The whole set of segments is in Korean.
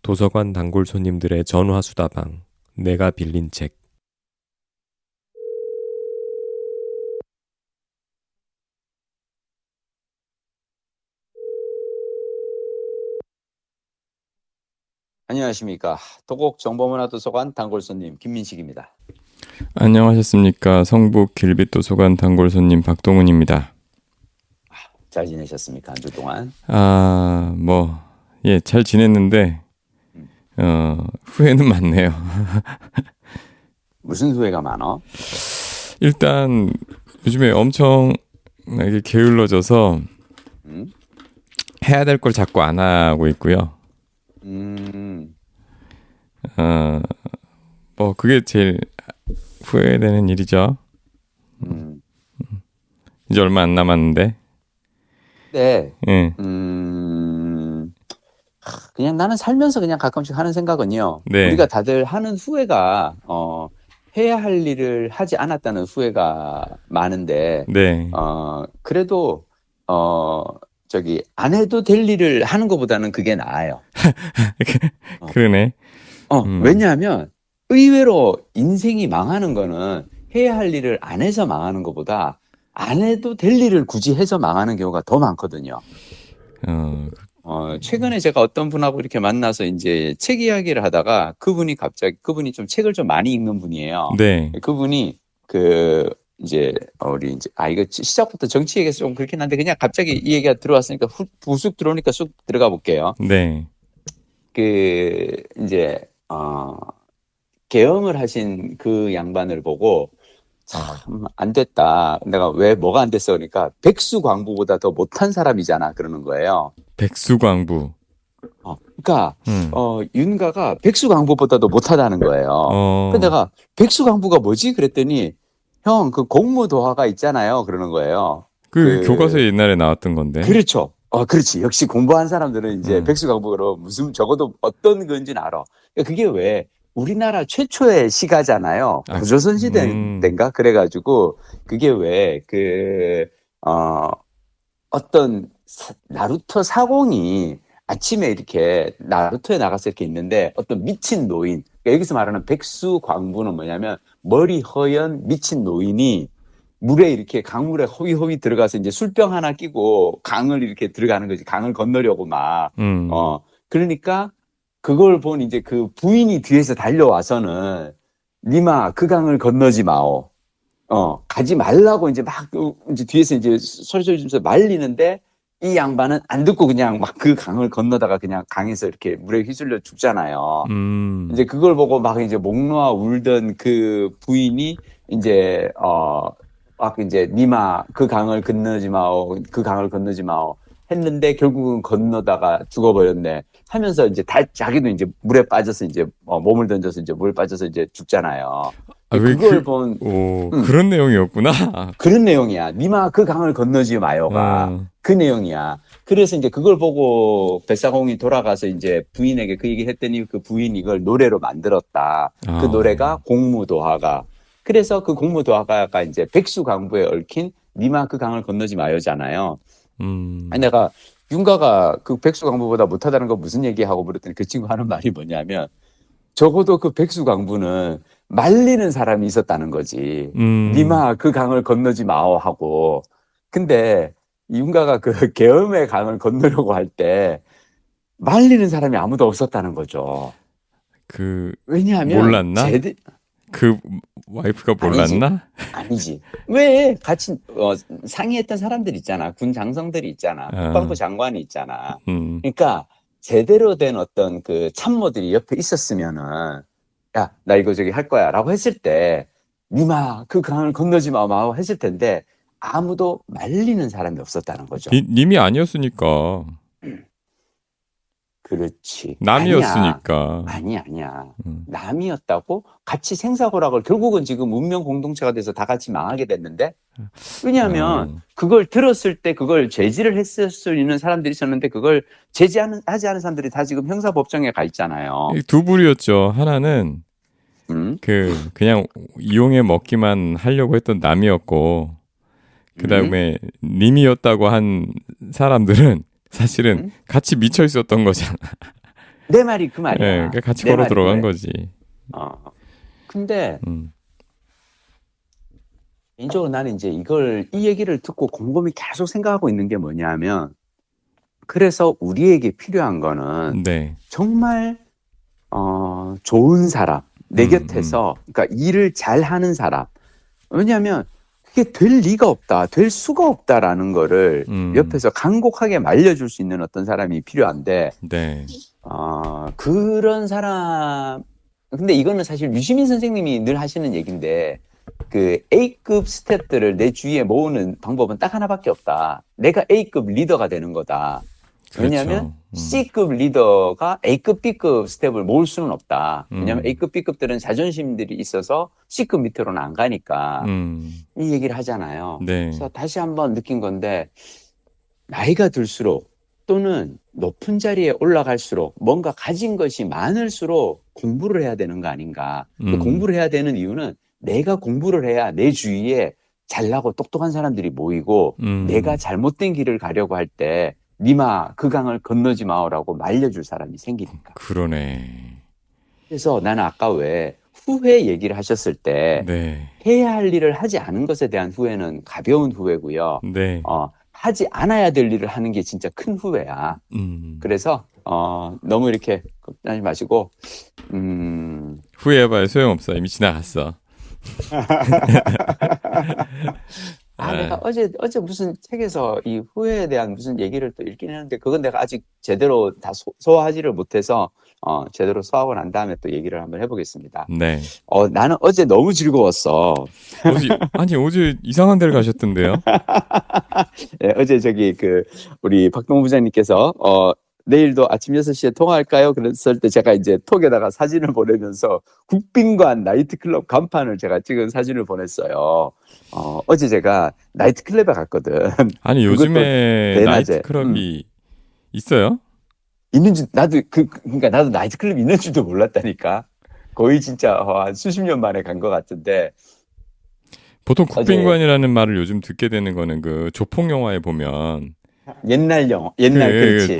도서관 단골 손님들의 전화수다방. 내가 빌린 책. 안녕하십니까. 도곡 정보문화도서관 단골 손님 김민식입니다. 안녕하셨습니까. 성북 길빛도서관 단골 손님 박동훈입니다. 잘 지내셨습니까? 한 주 동안? 잘 지냈는데 후회는 많네요. 무슨 후회가 많어? 일단 요즘에 엄청 게을러져서 해야 될 걸 자꾸 안 하고 있고요. 그게 제일 후회되는 일이죠. 이제 얼마 안 남았는데. 네. 예. 그냥 나는 살면서 그냥 가끔씩 하는 생각은요. 네. 우리가 다들 하는 후회가 해야 할 일을 하지 않았다는 후회가 많은데 네. 그래도 안 해도 될 일을 하는 것보다는 그게 나아요. 그러네. 왜냐하면 의외로 인생이 망하는 거는 해야 할 일을 안 해서 망하는 것보다 안 해도 될 일을 굳이 해서 망하는 경우가 더 많거든요. 최근에 제가 어떤 분하고 이렇게 만나서 이제 책 이야기를 하다가 그분이 좀 책을 좀 많이 읽는 분이에요. 네. 그분이 이거 시작부터 정치 얘기해서 좀 그렇긴 한데 그냥 갑자기 이 얘기가 들어왔으니까 부쑥 들어오니까 쑥 들어가 볼게요. 네. 계엄을 하신 그 양반을 보고 참 안 됐다. 내가 왜 뭐가 안 됐어? 그러니까 백수광부보다 더 못한 사람이잖아. 그러는 거예요. 백수광부. 그러니까 윤가가 백수광부보다도 못하다는 거예요. 근데 내가 백수광부가 뭐지? 그랬더니 형, 그 공무도화가 있잖아요. 그러는 거예요. 그 교과서에 옛날에 나왔던 건데. 그렇죠. 그렇지. 역시 공부한 사람들은 이제 백수광부로 무슨 적어도 어떤 건지는 알아. 그러니까 그게 왜 우리나라 최초의 시가잖아요. 고조선 시대인가? 그래가지고 그게 왜 어떤 나루토 사공이 아침에 이렇게 나루토에 나가서 이렇게 있는데 어떤 미친 노인, 그러니까 여기서 말하는 백수광부는 뭐냐면 머리 허연 미친 노인이 물에 이렇게 강물에 허위허위 들어가서 이제 술병 하나 끼고 강을 이렇게 들어가는 거지. 강을 건너려고 막. 그러니까 그걸 본 이제 그 부인이 뒤에서 달려와서는 니마 그 강을 건너지 마오. 가지 말라고 이제 막 이제 뒤에서 이제 소리 지면서 말리는데 이 양반은 안 듣고 그냥 막 그 강을 건너다가 그냥 강에서 이렇게 물에 휘둘려 죽잖아요. 이제 그걸 보고 막 이제 목 놓아 울던 그 부인이 이제 니마 그 강을 건너지 마오, 그 강을 건너지 마오 했는데 결국은 건너다가 죽어버렸네 하면서 이제 자기도 이제 물에 빠져서 이제 몸을 던져서 이제 물에 빠져서 이제 죽잖아요. 그걸 본 그런 내용이었구나. 그런 내용이야. 니마 그 강을 건너지 마요가 그 내용이야. 그래서 이제 그걸 보고 뱃사공이 돌아가서 이제 부인에게 그 얘기를 했더니 그 부인이 이걸 노래로 만들었다. 그 노래가 공무도화가. 그래서 그 공무도화가가 이제 백수광부에 얽힌 니마 그 강을 건너지 마요잖아요. 아니 내가 윤가가 그 백수광부보다 못하다는 거 무슨 얘기하고 그랬더니 그 친구 하는 말이 뭐냐면 적어도 그 백수광부는 말리는 사람이 있었다는 거지. 니마 그 강을 건너지 마오 하고. 근데 윤가가 그 계엄의 강을 건너려고 할 때 말리는 사람이 아무도 없었다는 거죠. 왜냐하면 몰랐나? 그 와이프가 몰랐나? 아니지. 왜 같이 상의했던 사람들 있잖아. 군 장성들이 있잖아. 국방부 장관이 있잖아. 그러니까 제대로 된 어떤 그 참모들이 옆에 있었으면은 야, 나 이거 저기 할 거야 라고 했을 때 니마 그 강을 건너지 마오 했을 텐데 아무도 말리는 사람이 없었다는 거죠. 님이 아니었으니까. 그렇지. 남이었으니까. 아니야. 남이었다고 같이 생사고락을 결국은 지금 문명 공동체가 돼서 다 같이 망하게 됐는데 왜냐하면 그걸 들었을 때 그걸 제지를 했을 수 있는 사람들이 있었는데 그걸 하지 않은 사람들이 다 지금 형사법정에 가 있잖아요. 두 부류였죠. 하나는 그냥 이용해 먹기만 하려고 했던 남이었고 그 다음에 님이었다고 한 사람들은 사실은 같이 미쳐 있었던 거잖아. 내 말이 그 말이야. 네, 그러니까 같이 내 걸어 말이 들어간 그거야. 거지. 근데 음, 개인적으로 나는 이제 이 얘기를 듣고 곰곰이 계속 생각하고 있는 게 뭐냐면, 그래서 우리에게 필요한 거는 네. 정말 좋은 사람, 내 곁에서, 그러니까 일을 잘하는 사람. 왜냐하면 그게 될 리가 없다, 될 수가 없다라는 거를 옆에서 간곡하게 말려줄 수 있는 어떤 사람이 필요한데, 네. 그런 사람. 근데 이거는 사실 유시민 선생님이 늘 하시는 얘기인데, 그 A급 스태프들을 내 주위에 모으는 방법은 딱 하나밖에 없다. 내가 A급 리더가 되는 거다. 왜냐하면 그렇죠. C급 리더가 A급, B급 스텝을 모을 수는 없다. 왜냐하면 A급, B급들은 자존심들이 있어서 C급 밑으로는 안 가니까 이 얘기를 하잖아요. 네. 그래서 다시 한번 느낀 건데, 나이가 들수록 또는 높은 자리에 올라갈수록 뭔가 가진 것이 많을수록 공부를 해야 되는 거 아닌가. 공부를 해야 되는 이유는 내가 공부를 해야 내 주위에 잘나고 똑똑한 사람들이 모이고 내가 잘못된 길을 가려고 할 때 니마 그 강을 건너지 마오라고 말려줄 사람이 생기니까. 그러네. 그래서 나는 아까 왜 후회 얘기를 하셨을 때 네. 해야 할 일을 하지 않은 것에 대한 후회는 가벼운 후회고요. 네. 하지 않아야 될 일을 하는 게 진짜 큰 후회야. 그래서 너무 이렇게 걱정하지 마시고 후회해봐야 소용없어. 이미 지나갔어. 내가 어제 무슨 책에서 이 후회에 대한 무슨 얘기를 또 읽긴 했는데, 그건 내가 아직 제대로 다 소화하지를 못해서, 제대로 소화하고 난 다음에 또 얘기를 한번 해보겠습니다. 네. 나는 어제 너무 즐거웠어. 어제 이상한 데를 가셨던데요? 네, 어제 우리 박동훈 부장님께서, 내일도 아침 6시에 통화할까요? 그랬을 때 제가 이제 톡에다가 사진을 보내면서 국빈관 나이트클럽 간판을 제가 찍은 사진을 보냈어요. 어제 제가 나이트클럽에 갔거든. 아니, 요즘에 나이트클럽이 있어요? 있는지, 그러니까 나도 나이트클럽 있는 줄도 몰랐다니까. 거의 진짜 수십 년 만에 간 것 같은데. 보통 국빈관이라는 말을 요즘 듣게 되는 거는 그 조폭 영화에 보면 옛날 그렇지.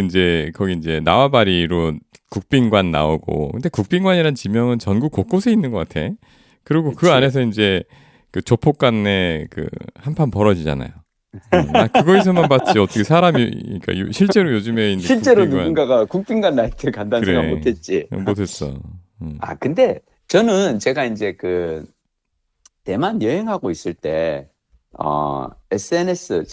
이제 거기 이제 나와바리로 국빈관 나오고, 근데 국빈관이란 지명은 전국 곳곳에 있는 것 같아. 그리고 그 안에서 이제 그 조폭간 내 그 한판 벌어지잖아요. 나 그거에서만 봤지 어떻게 사람이, 그러니까 실제로 요즘에 있는 실제로 국빈관. 누군가가 국빈관 나이트 간다는 생각 못했지. 못했어. 근데 제가 이제 대만 여행하고 있을 때 SNS,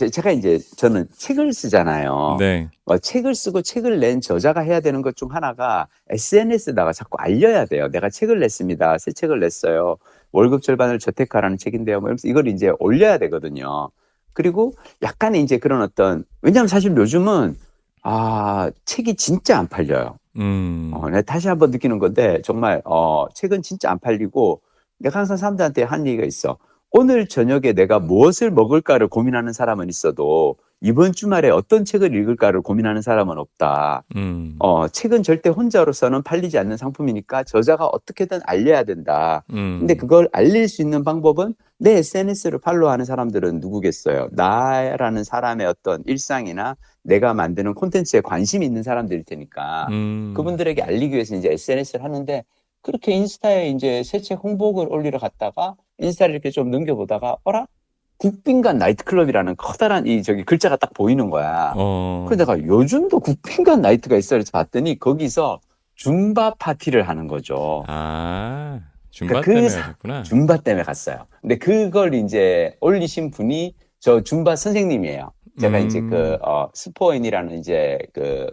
저는 책을 쓰잖아요. 네. 책을 쓰고 책을 낸 저자가 해야 되는 것 중 하나가 SNS에다가 자꾸 알려야 돼요. 내가 책을 냈습니다. 새 책을 냈어요. 월급 절반을 저택하라는 책인데요. 뭐 이러면서 이걸 이제 올려야 되거든요. 그리고 약간의 이제 그런 왜냐하면 사실 요즘은, 책이 진짜 안 팔려요. 내가 다시 한번 느끼는 건데, 정말, 책은 진짜 안 팔리고, 내가 항상 사람들한테 한 얘기가 있어. 오늘 저녁에 내가 무엇을 먹을까를 고민하는 사람은 있어도 이번 주말에 어떤 책을 읽을까를 고민하는 사람은 없다. 책은 절대 혼자로서는 팔리지 않는 상품이니까 저자가 어떻게든 알려야 된다. 근데 그걸 알릴 수 있는 방법은 내 SNS를 팔로우하는 사람들은 누구겠어요? 나라는 사람의 어떤 일상이나 내가 만드는 콘텐츠에 관심이 있는 사람들일 테니까 그분들에게 알리기 위해서 이제 SNS를 하는데, 그렇게 인스타에 이제 새 책 홍보글 올리러 갔다가 인스타를 이렇게 좀 넘겨보다가 국빈관 나이트클럽이라는 커다란 글자가 딱 보이는 거야. 그래서 내가 요즘도 국빈관 나이트가 있어 그래서 봤더니 거기서 줌바 파티를 하는 거죠. 줌바 때문에 가셨구나. 줌바 때문에 갔어요. 근데 그걸 이제 올리신 분이 저 줌바 선생님이에요. 제가 이제 스포인이라는 이제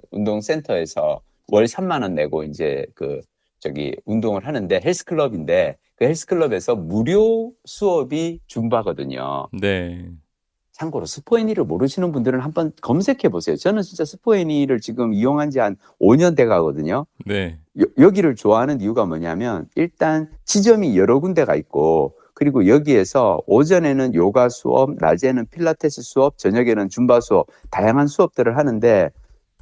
운동센터에서 월 3만 원 내고 이제 운동을 하는데 헬스클럽인데, 그 헬스클럽에서 무료 수업이 줌바거든요. 네. 참고로 스포애니를 모르시는 분들은 한번 검색해 보세요. 저는 진짜 스포애니를 지금 이용한 지 한 5년 돼 가거든요. 네. 여기를 좋아하는 이유가 뭐냐면, 일단 지점이 여러 군데가 있고, 그리고 여기에서 오전에는 요가 수업, 낮에는 필라테스 수업, 저녁에는 줌바 수업, 다양한 수업들을 하는데,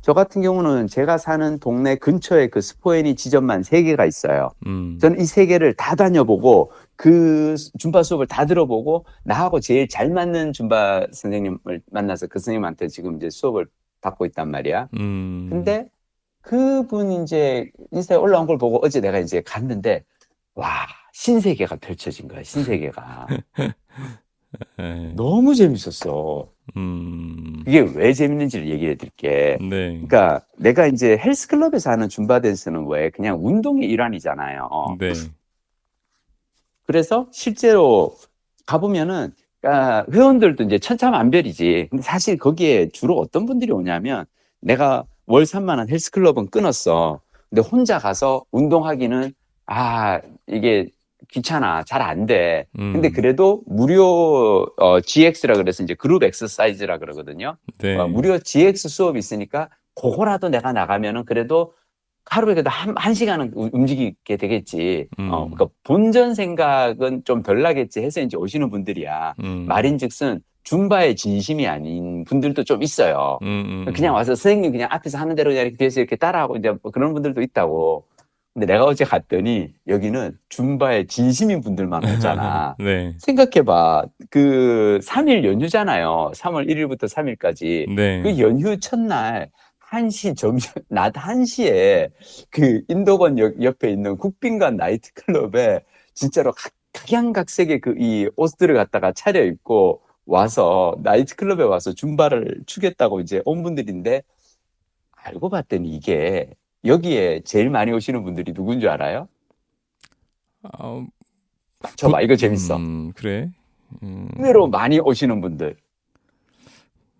저 같은 경우는 제가 사는 동네 근처에 그 스포애니 지점만 3개가 있어요. 저는 이 3개를 다 다녀보고 그 줌바 수업을 다 들어보고 나하고 제일 잘 맞는 줌바 선생님을 만나서 그 선생님한테 지금 이제 수업을 받고 있단 말이야. 근데 그분 이제 인스타에 올라온 걸 보고 어제 내가 이제 갔는데, 와, 신세계가 펼쳐진 거야, 신세계가. 예. 너무 재밌었어. 그게 왜 재밌는지를 얘기해 드릴게. 네. 그러니까 내가 이제 헬스클럽에서 하는 줌바 댄스는 왜 그냥 운동의 일환이잖아요. 네. 그래서 실제로 가보면은 회원들도 이제 천차만별이지. 근데 사실 거기에 주로 어떤 분들이 오냐면 내가 월 3만 원 헬스클럽은 끊었어. 근데 혼자 가서 운동하기는 이게 귀찮아. 잘 안 돼. 근데 그래도 무료 GX라 그래서 이제 그룹 엑서사이즈라 그러거든요. 네. 무료 GX 수업이 있으니까 그거라도 내가 나가면은 그래도 하루에 그래도 한 시간은 움직이게 되겠지. 그러니까 본전 생각은 좀 덜 나겠지 해서 이제 오시는 분들이야. 말인즉슨 줌바의 진심이 아닌 분들도 좀 있어요. 그냥 와서 선생님 그냥 앞에서 하는 대로 그냥 뒤에서 이렇게 따라하고 이제 뭐 그런 분들도 있다고. 근데 내가 어제 갔더니 여기는 줌바의 진심인 분들만 오잖아. 네. 생각해봐. 그 3일 연휴잖아요. 3월 1일부터 3일까지. 네. 그 연휴 첫날 1시 낮 1시에 그 인도권 옆에 있는 국빈관 나이트클럽에 진짜로 각양각색의 그 이 옷들을 갖다가 차려입고 와서 나이트클럽에 와서 줌바를 추겠다고 이제 온 분들인데 알고 봤더니 이게 여기에 제일 많이 오시는 분들이 누군 줄 알아요? 맞춰봐. 이거 재밌어. 그래. 의외로 많이 오시는 분들.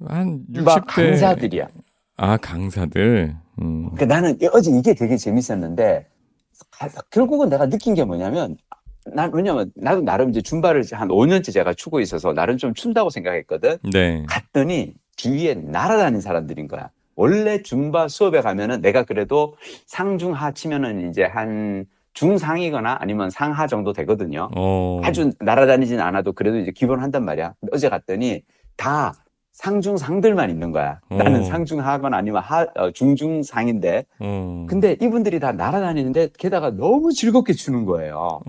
한 줌바 60대 강사들이야. 강사들. 그러니까 나는 어제 이게 되게 재밌었는데 결국은 내가 느낀 게 뭐냐면 왜냐면 나도 나름 이제 줌바를 한 5년째 제가 추고 있어서 나름 좀 춘다고 생각했거든. 네. 갔더니 주위에 날아다니는 사람들인 거야. 원래 줌바 수업에 가면은 내가 그래도 상중하 치면은 이제 한 중상이거나 아니면 상하 정도 되거든요. 아주 날아다니진 않아도 그래도 이제 기본 한단 말이야. 근데 어제 갔더니 다 상중상들만 있는 거야. 나는 상중하거나 아니면 중중상인데. 근데 이분들이 다 날아다니는데 게다가 너무 즐겁게 추는 거예요.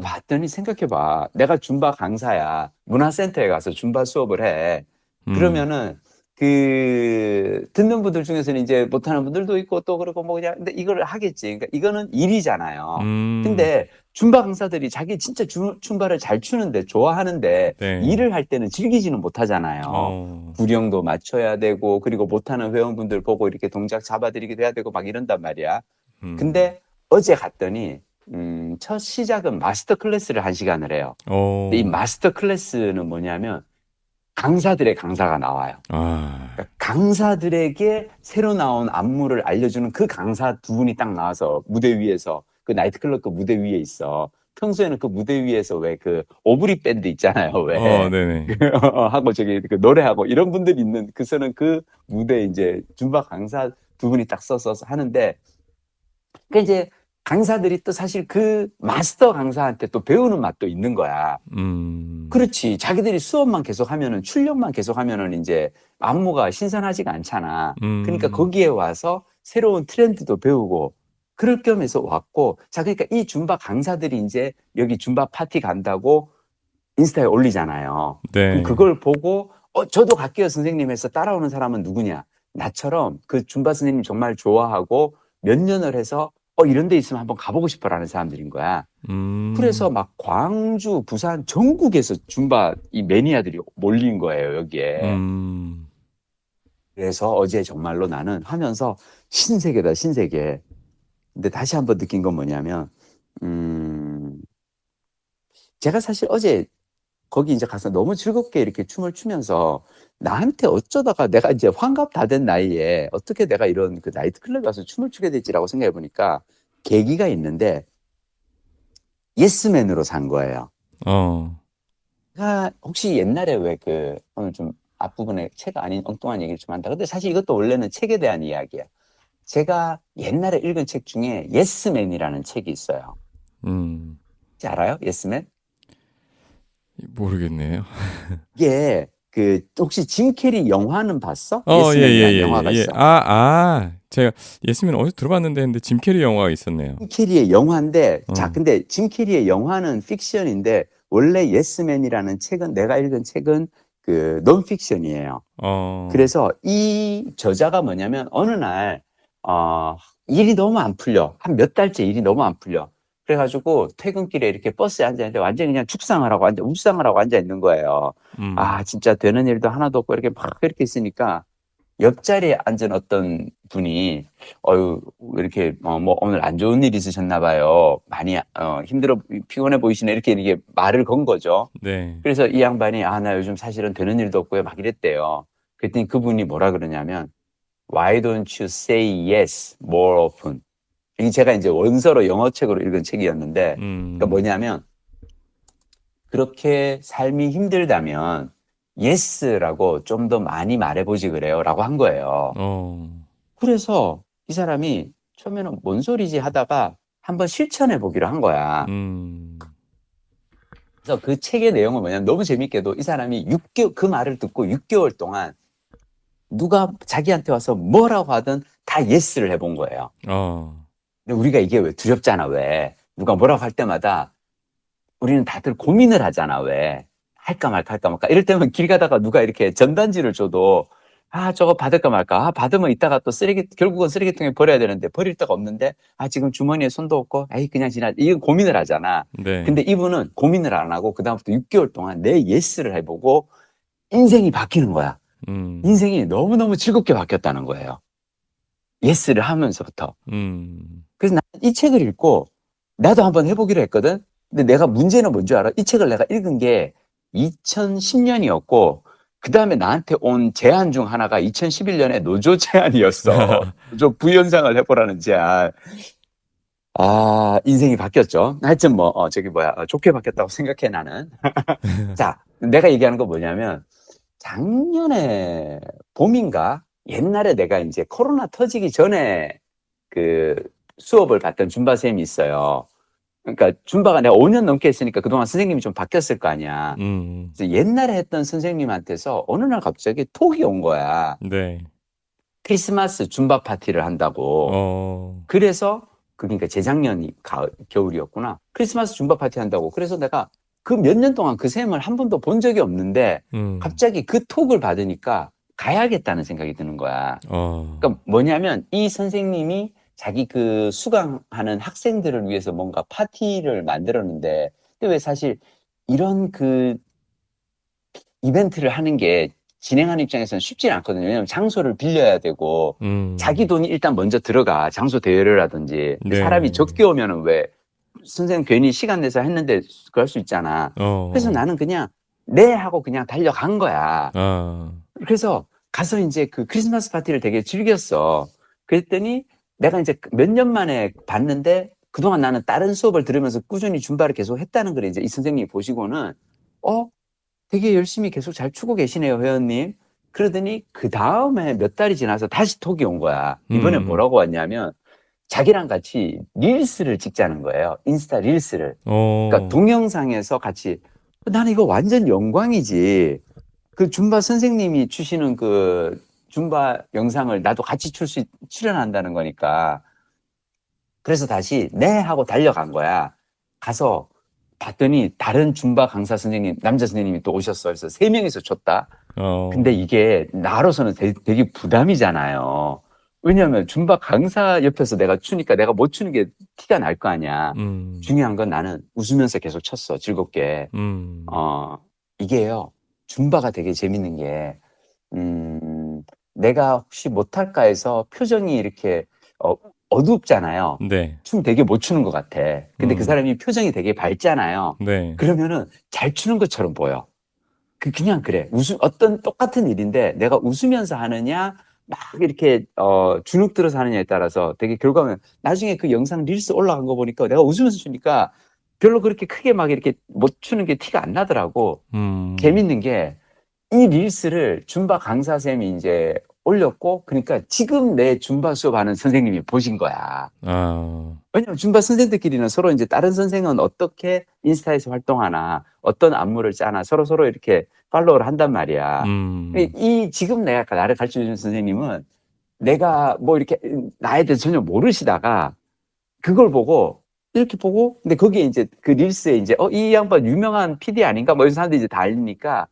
봤더니 생각해봐. 내가 줌바 강사야. 문화센터에 가서 줌바 수업을 해. 그러면은 듣는 분들 중에서는 이제 못하는 분들도 있고 또 그렇고 뭐 그냥 근데 이걸 하겠지. 그러니까 이거는 일이잖아요. 근데 줌바 강사들이 자기 진짜 줌바를 잘 추는데 좋아하는데 네. 일을 할 때는 즐기지는 못하잖아요. 구령도 맞춰야 되고 그리고 못하는 회원분들 보고 이렇게 동작 잡아드리기도 해야 되고 막 이런단 말이야. 근데 어제 갔더니 첫 시작은 마스터 클래스를 1시간을 해요. 근데 이 마스터 클래스는 뭐냐면 강사들의 강사가 나와요. 그러니까 강사들에게 새로 나온 안무를 알려주는 그 강사 두 분이 딱 나와서 무대 위에서 그 나이트클럽 그 무대 위에 있어. 평소에는 그 무대 위에서 왜 그 오브리 밴드 있잖아요. 왜 네네. 하고 저기 그 노래하고 이런 분들이 있는 그 무대에 이제 줌바 강사 두 분이 딱 서서 하는데 그 이제 강사들이 또 사실 그 마스터 강사한테 또 배우는 맛도 있는 거야. 그렇지. 자기들이 수업만 계속 하면은, 출력만 계속 하면은 이제 안무가 신선하지가 않잖아. 그러니까 거기에 와서 새로운 트렌드도 배우고, 그럴 겸해서 왔고, 자, 그러니까 이 줌바 강사들이 이제 여기 줌바 파티 간다고 인스타에 올리잖아요. 네. 그럼 그걸 보고, 저도 갈게요, 선생님 해서 따라오는 사람은 누구냐? 나처럼 그 줌바 선생님 정말 좋아하고 몇 년을 해서 이런 데 있으면 한번 가보고 싶어라는 사람들인 거야. 그래서 막 광주, 부산, 전국에서 줌바 이 매니아들이 몰린 거예요, 여기에. 그래서 어제 정말로 나는 하면서 신세계다, 신세계. 근데 다시 한번 느낀 건 뭐냐면, 제가 사실 어제 거기 이제 가서 너무 즐겁게 이렇게 춤을 추면서 나한테 어쩌다가 내가 이제 환갑 다 된 나이에 어떻게 내가 이런 그 나이트클럽에 가서 춤을 추게 됐지라고 생각해 보니까 계기가 있는데 예스맨으로 산 거예요. 혹시 옛날에 왜 오늘 좀 앞부분에 책 아닌 엉뚱한 얘기를 좀 한다. 근데 사실 이것도 원래는 책에 대한 이야기야. 제가 옛날에 읽은 책 중에 예스맨이라는 책이 있어요. 혹시 알아요? 예스맨? 모르겠네요. 이게 혹시 짐 캐리 영화는 봤어? 예. 영화가 있어. 제가 예스맨 어디서 들어봤는데 했는데 짐 캐리 영화가 있었네요. 짐 캐리의 영화인데, 자, 근데 짐 캐리의 영화는 픽션인데, 원래 예스맨이라는 책은, 내가 읽은 책은 논픽션이에요. 그래서 이 저자가 뭐냐면, 어느 날, 일이 너무 안 풀려. 한 몇 달째 일이 너무 안 풀려. 그래가지고 퇴근길에 이렇게 버스에 앉아있는데 완전히 그냥 죽상을 하고 울상을 하고 앉아 있는 거예요. 진짜 되는 일도 하나도 없고 이렇게 막 이렇게 있으니까 옆자리에 앉은 어떤 분이 왜 이렇게 뭐 오늘 안 좋은 일 있으셨나 봐요. 많이 힘들어 피곤해 보이시네 이렇게 말을 건 거죠. 네. 그래서 이 양반이 나 요즘 사실은 되는 일도 없고요 막 이랬대요. 그랬더니 그분이 뭐라 그러냐면 Why don't you say yes more often? 이게 제가 이제 원서로 영어책으로 읽은 책이었는데 그러니까 뭐냐면 그렇게 삶이 힘들다면 yes라고 좀 더 많이 말해보지 그래요 라고 한 거예요. 그래서 이 사람이 처음에는 뭔 소리지 하다가 한번 실천해 보기로 한 거야. 그래서 그 책의 내용은 뭐냐면 너무 재밌게도 이 사람이 그 말을 듣고 6개월 동안 누가 자기한테 와서 뭐라고 하든 다 예스를 해본 거예요. 근데 우리가 이게 왜 두렵잖아, 왜. 누가 뭐라고 할 때마다 우리는 다들 고민을 하잖아, 왜. 할까 말까. 이럴 때면 길 가다가 누가 이렇게 전단지를 줘도 저거 받을까 말까. 받으면 이따가 또 결국은 쓰레기통에 버려야 되는데 버릴 데가 없는데 지금 주머니에 손도 없고 그냥 이건 고민을 하잖아. 네. 근데 이분은 고민을 안 하고 그다음부터 6개월 동안 내 예스를 해보고 인생이 바뀌는 거야. 인생이 너무너무 즐겁게 바뀌었다는 거예요. 예스를 하면서부터. 그래서 난 이 책을 읽고 나도 한번 해보기로 했거든. 근데 내가 문제는 뭔 줄 알아? 이 책을 내가 읽은 게 2010년이었고 그 다음에 나한테 온 제안 중 하나가 2011년에 노조 제안이었어. 노조 부연상을 해보라는 제안. 인생이 바뀌었죠. 하여튼 좋게 바뀌었다고 생각해 나는. 자, 내가 얘기하는 거 뭐냐면 작년에 봄인가 옛날에 내가 이제 코로나 터지기 전에 그 수업을 받던 줌바 쌤이 있어요. 그러니까 줌바가 내가 5년 넘게 했으니까 그동안 선생님이 좀 바뀌었을 거 아니야. 그래서 옛날에 했던 선생님한테서 어느 날 갑자기 톡이 온 거야. 네. 크리스마스 줌바 파티를 한다고. 그래서 그러니까 재작년이 겨울이었구나. 크리스마스 줌바 파티 한다고. 그래서 내가 그 몇 년 동안 그 쌤을 한 번도 본 적이 없는데 갑자기 그 톡을 받으니까 가야겠다는 생각이 드는 거야. 그러니까 뭐냐면 이 선생님이 자기 그 수강하는 학생들을 위해서 뭔가 파티를 만들었는데 근데 왜 사실 이런 그 이벤트를 하는 게 진행하는 입장에서는 쉽지 않거든요. 왜냐하면 장소를 빌려야 되고 자기 돈이 일단 먼저 들어가. 장소 대여를 하든지. 네. 사람이 적게 오면은 왜 선생님 괜히 시간 내서 했는데 그럴 수 있잖아. 그래서 나는 그냥 네 하고 그냥 달려간 거야. 그래서 가서 이제 그 크리스마스 파티를 되게 즐겼어. 그랬더니 내가 이제 몇 년 만에 봤는데 그동안 나는 다른 수업을 들으면서 꾸준히 줌바를 계속 했다는 걸 이제 이 선생님이 보시고는 되게 열심히 계속 잘 추고 계시네요, 회원님. 그러더니 그 다음에 몇 달이 지나서 다시 톡이 온 거야. 이번에 뭐라고 왔냐면 자기랑 같이 릴스를 찍자는 거예요. 인스타 릴스를. 그러니까 동영상에서 같이 나는 이거 완전 영광이지. 그 줌바 선생님이 주시는 그 줌바 영상을 나도 같이 출연한다는 거니까. 그래서 다시 네 하고 달려간 거야. 가서 봤더니 다른 줌바 강사 선생님, 남자 선생님이 또 오셨어. 그래서 3명이서 췄다. 근데 이게 나로서는 되게 부담이잖아요. 왜냐하면 줌바 강사 옆에서 내가 추니까 내가 못 추는 게 티가 날 거 아니야. 중요한 건 나는 웃으면서 계속 쳤어. 즐겁게. 이게요. 줌바가 되게 재밌는 게 내가 혹시 못할까 해서 표정이 이렇게 어둡잖아요. 네. 춤 되게 못 추는 것 같아. 근데 그 사람이 표정이 되게 밝잖아요. 네. 그러면은 잘 추는 것처럼 보여. 그냥 그래. 어떤 똑같은 일인데 내가 웃으면서 하느냐, 막 이렇게 주눅 들어서 하느냐에 따라서 되게 결과는 나중에 그 영상 릴스 올라간 거 보니까 내가 웃으면서 추니까 별로 그렇게 크게 막 이렇게 못 추는 게 티가 안 나더라고. 재밌는 게 이 릴스를 줌바 강사쌤이 이제 올렸고, 그러니까 지금 내 줌바 수업하는 선생님이 보신 거야. 왜냐면 줌바 선생들끼리는 서로 이제 다른 선생은 어떻게 인스타에서 활동하나, 어떤 안무를 짜나, 서로 이렇게 팔로우를 한단 말이야. 지금 내가 나를 가르쳐 주는 선생님은 내가 뭐 이렇게 나에 대해서 전혀 모르시다가 그걸 보고, 이렇게 보고, 근데 거기에 이제 그 릴스에 이제, 이 양반 유명한 PD 아닌가? 뭐 이런 사람들이 이제 다 알리니까,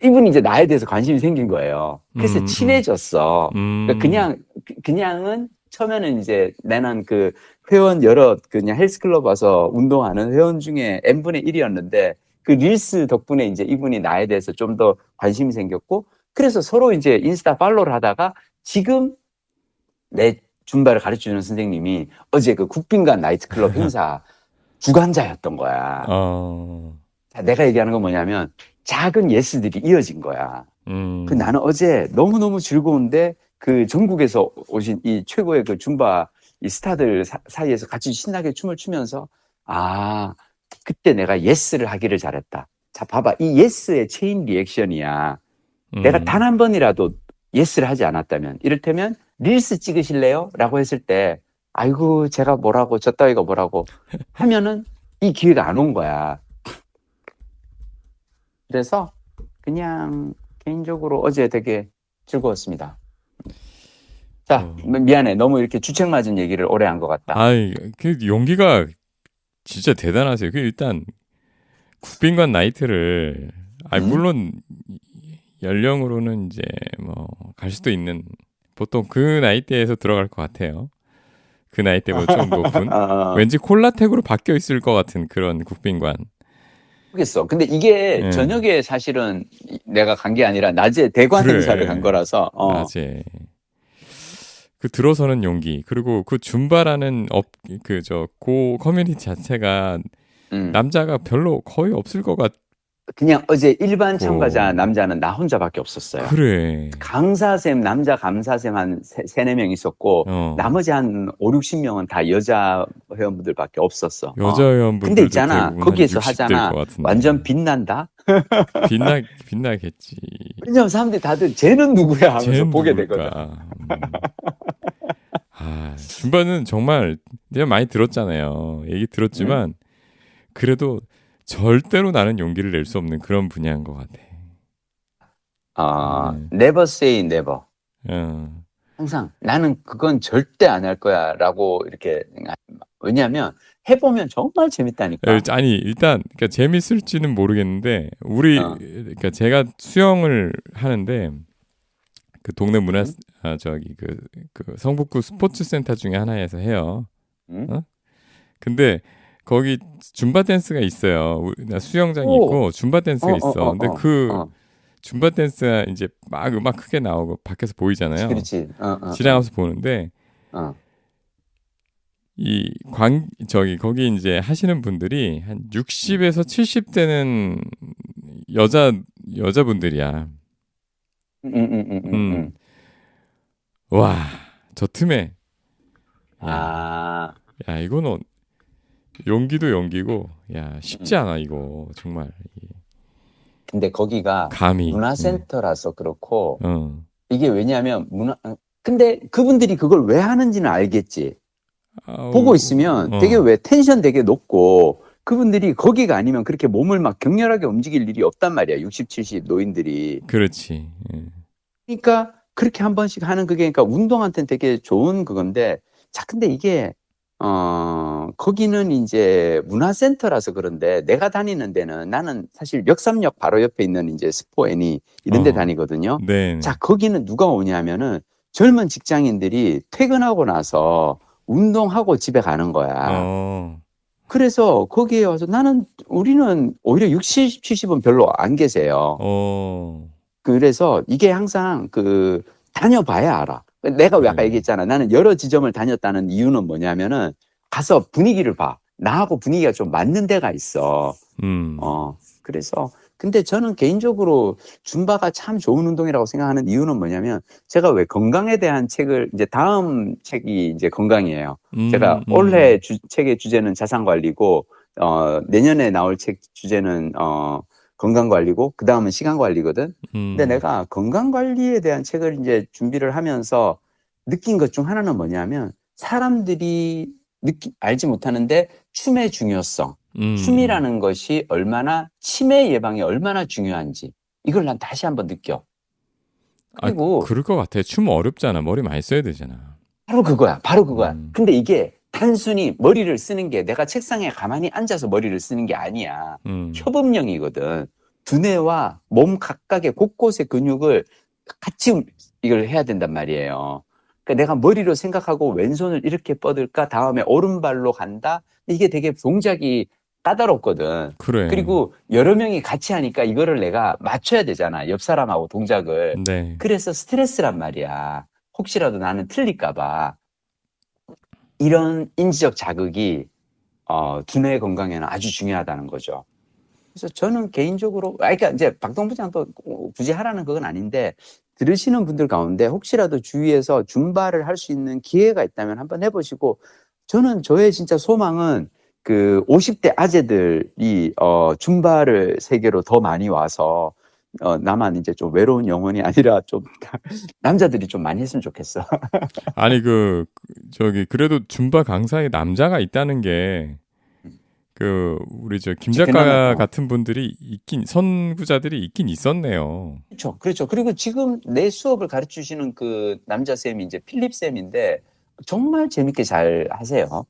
이분이 이제 나에 대해서 관심이 생긴 거예요. 그래서 친해졌어. 그러니까 그냥은 처음에는 이제 나는 그 회원 여러 그냥 헬스클럽 와서 운동하는 회원 중에 n분의 1이었는데 그 릴스 덕분에 이제 이분이 나에 대해서 좀 더 관심이 생겼고 그래서 서로 이제 인스타 팔로우를 하다가 지금 내 줌바를 가르쳐주는 선생님이 어제 그 국빈관 나이트클럽 행사 주관자였던 거야. 자, 내가 얘기하는 건 뭐냐면 작은 예스들이 이어진 거야. 그 나는 어제 너무너무 즐거운데 그 전국에서 오신 이 최고의 그 줌바 이 스타들 사이에서 같이 신나게 춤을 추면서 아, 그때 내가 예스를 하기를 잘했다. 자, 봐봐. 이 예스의 체인 리액션이야. 내가 단 한 번이라도 예스를 하지 않았다면 이를테면 릴스 찍으실래요? 라고 했을 때 아이고 제가 뭐라고 저 따위가 뭐라고 하면은 이 기회가 안 온 거야. 그래서 그냥 개인적으로 어제 되게 즐거웠습니다. 자, 미안해. 너무 이렇게 주책 맞은 얘기를 오래 한 것 같다. 아이, 그 용기가 진짜 대단하세요. 그 일단 국빈관 나이트를 물론 연령으로는 이제 뭐 갈 수도 있는 보통 그 나이대에서 들어갈 것 같아요. 그 나이대보다 좀 높은 왠지 콜라텍으로 바뀌어 있을 것 같은 그런 국빈관. 모르겠어. 근데 이게 저녁에 사실은 내가 간 게 아니라 낮에 대관 행사를 간 거라서. 낮에. 그 들어서는 용기 그리고 그 줌바라는 고 커뮤니티 자체가 남자가 별로 거의 없을 것 같. 그냥 어제 일반 참가자 남자는 나 혼자밖에 없었어요. 그래. 강사쌤, 남자 강사쌤 한 3-4명 있었고, 나머지 한 5-60명은 다 여자 회원분들밖에 없었어. 여자 회원분들. 근데 있잖아, 거기에서 하잖아. 완전 빛난다? 빛나겠지. 왜냐면 사람들이 다들 쟤는 누구야 하면서 보게 되거든. 줌바는 정말 내가 많이 들었잖아요. 얘기 들었지만, 그래도 절대로 나는 용기를 낼 수 없는 그런 분야인 것 같아. Never say never. 항상 나는 그건 절대 안 할 거야 라고 이렇게. 왜냐하면 해보면 정말 재밌다니까. 아니 일단 그러니까 재밌을지는 모르겠는데 그러니까 제가 수영을 하는데 그 동네 문화 그 성북구 스포츠 센터 중에 하나에서 해요. 근데 거기 줌바 댄스가 있어요. 수영장이 있고 줌바 댄스가 있어. 근데 줌바 댄스가 이제 막 음악 크게 나오고 밖에서 보이잖아요. 그렇지. 지나가면서 보는데 거기 이제 하시는 분들이 한 60에서 70대는 여자분들이야. 와, 저 틈에. 야, 이거는 용기도 용기고, 야, 쉽지 않아, 이거, 정말. 근데 거기가 감히. 문화센터라서 그렇고, 이게 왜냐하면 근데 그분들이 그걸 왜 하는지는 알겠지. 보고 있으면 되게 왜 텐션 되게 높고, 그분들이 거기가 아니면 그렇게 몸을 막 격렬하게 움직일 일이 없단 말이야. 60, 70 노인들이. 그렇지. 그러니까 그렇게 한 번씩 하는 그게 그러니까 운동한테는 되게 좋은 그건데, 자, 근데 이게 거기는 이제 문화센터라서 그런데 내가 다니는 데는 나는 사실 역삼역 바로 옆에 있는 이제 스포애니 이런 데 다니거든요. 네. 자, 거기는 누가 오냐면은 젊은 직장인들이 퇴근하고 나서 운동하고 집에 가는 거야. 그래서 거기에 와서 우리는 오히려 60, 70은 별로 안 계세요. 그래서 이게 항상 다녀봐야 알아. 내가 왜 아까 얘기했잖아. 나는 여러 지점을 다녔다는 이유는 뭐냐면은 가서 분위기를 봐. 나하고 분위기가 좀 맞는 데가 있어. 그래서 근데 저는 개인적으로 줌바가 참 좋은 운동이라고 생각하는 이유는 뭐냐면 제가 왜 건강에 대한 책을 이제 다음 책이 이제 건강이에요. 제가 올해 책의 주제는 자산관리고 내년에 나올 책 주제는 건강관리고 그 다음은 시간관리거든. 근데 내가 건강관리에 대한 책을 이제 준비를 하면서 느낀 것 중 하나는 뭐냐면 사람들이 알지 못하는데 춤의 중요성, 춤이라는 것이 얼마나 치매 예방에 얼마나 중요한지 이걸 난 다시 한번 느껴. 그리고 그럴 것 같아. 춤 어렵잖아. 머리 많이 써야 되잖아. 바로 그거야. 근데 이게 단순히 머리를 쓰는 게 내가 책상에 가만히 앉아서 머리를 쓰는 게 아니야. 협업령이거든. 두뇌와 몸 각각의 곳곳의 근육을 같이 이걸 해야 된단 말이에요. 그러니까 내가 머리로 생각하고 왼손을 이렇게 뻗을까? 다음에 오른발로 간다? 이게 되게 동작이 까다롭거든. 그래. 그리고 여러 명이 같이 하니까 이거를 내가 맞춰야 되잖아. 옆 사람하고 동작을. 네. 그래서 스트레스란 말이야. 혹시라도 나는 틀릴까 봐. 이런 인지적 자극이 두뇌 건강에는 아주 중요하다는 거죠. 그래서 저는 개인적으로, 그러니까 이제 박동 부장도 굳이 하라는 그건 아닌데, 들으시는 분들 가운데 혹시라도 주위에서 줌바를 할 수 있는 기회가 있다면 한번 해보시고, 저의 진짜 소망은 그 50대 아재들이 줌바를 세계로 더 많이 와서 나만 이제 좀 외로운 영혼이 아니라 좀 남자들이 좀 많이 했으면 좋겠어. 아니 그래도 줌바 강사에 남자가 있다는 게 우리 김 작가 그나마, 같은 분들이 선구자들이 있긴 있었네요. 그렇죠. 그리고 지금 내 수업을 가르쳐 주시는 그 남자 쌤이 이제 필립 쌤인데 정말 재밌게 잘 하세요.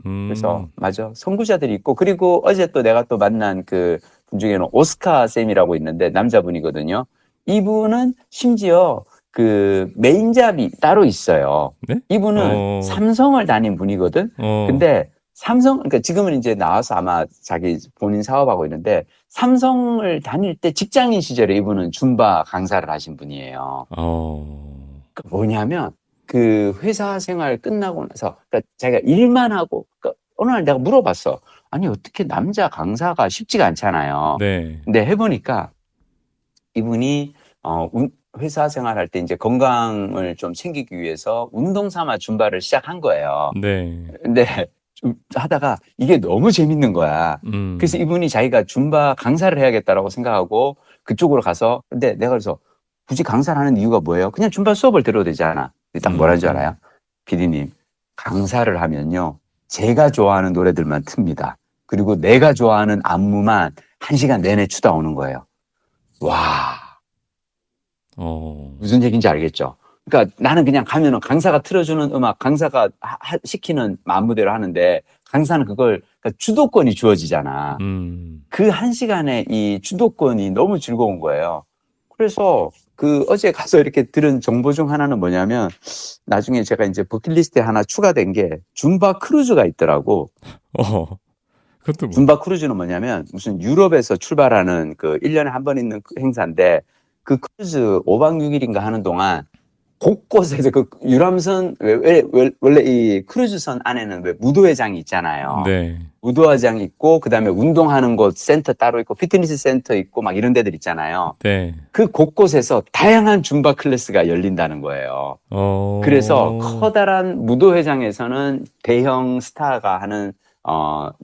그래서 맞아. 선구자들이 있고, 그리고 어제 또 내가 또 만난 그 분 중에는 오스카 쌤이라고 있는데 남자분이거든요. 이분은 심지어 그 메인 잡이 따로 있어요. 네? 이분은 삼성을 다닌 분이거든. 근데 그러니까 지금은 이제 나와서 아마 자기 본인 사업하고 있는데, 삼성을 다닐 때 직장인 시절에 이분은 줌바 강사를 하신 분이에요. 그러니까 뭐냐면 그 회사 생활 끝나고 나서, 그러니까 자기가 일만 하고, 그러니까 어느 날 내가 물어봤어. 아니, 어떻게 남자 강사가 쉽지가 않잖아요. 네. 근데 해보니까 이분이 회사 생활할 때 이제 건강을 좀 챙기기 위해서 운동 삼아 줌바를 시작한 거예요. 네. 근데 좀 하다가 이게 너무 재밌는 거야. 그래서 이분이 자기가 줌바 강사를 해야겠다라고 생각하고 그쪽으로 가서, 근데 내가 그래서 굳이 강사를 하는 이유가 뭐예요? 그냥 줌바 수업을 들어도 되잖아. 딱 뭐라는 줄 알아요? PD님, 강사를 하면요, 제가 좋아하는 노래들만 틉니다. 그리고 내가 좋아하는 안무만 1시간 내내 추다 오는 거예요. 와, 무슨 얘기인지 알겠죠? 그러니까 나는 그냥 가면은 강사가 틀어주는 음악, 강사가 시키는 안무대로 하는데, 강사는 그러니까 주도권이 주어지잖아. 그 1시간의 이 주도권이 너무 즐거운 거예요. 그래서 어제 가서 이렇게 들은 정보 중 하나는 뭐냐면, 나중에 제가 이제 버킷리스트에 하나 추가된 게 줌바 크루즈가 있더라고. 그것도 줌바 크루즈는 뭐냐면 무슨 유럽에서 출발하는 그 1년에 한 번 있는 행사인데, 그 크루즈 5박 6일인가 하는 동안 곳곳에서 그 유람선, 원래 이 크루즈선 안에는 왜 무도회장이 있잖아요. 네. 무도회장 있고, 그 다음에 운동하는 곳 센터 따로 있고, 피트니스 센터 있고, 막 이런 데들 있잖아요. 네. 그 곳곳에서 다양한 줌바 클래스가 열린다는 거예요. 그래서 커다란 무도회장에서는 대형 스타가 하는,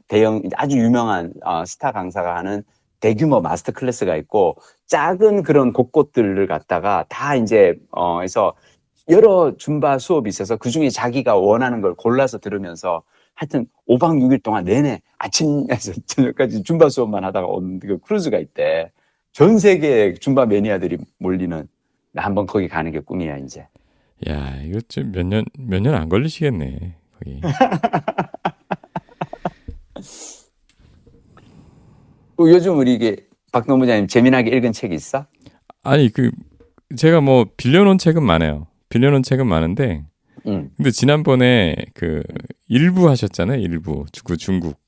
대형, 아주 유명한, 스타 강사가 하는 대규모 마스터 클래스가 있고, 작은 그런 곳곳들을 갖다가 다 이제, 해서 여러 줌바 수업이 있어서 그 중에 자기가 원하는 걸 골라서 들으면서 하여튼 5박 6일 동안 내내 아침에서 저녁까지 줌바 수업만 하다가 온 그 크루즈가 있대. 전 세계 줌바 매니아들이 몰리는, 나 한번 거기 가는 게 꿈이야, 이제. 야, 이거 좀 몇 년 안 걸리시겠네, 거기. 요즘 우리 이게 박동 부장님 재미나게 읽은 책이 있어? 아니, 제가 빌려놓은 책은 많아요. 빌려놓은 책은 많은데, 근데 지난번에 일부 하셨잖아요, 일부. 중국.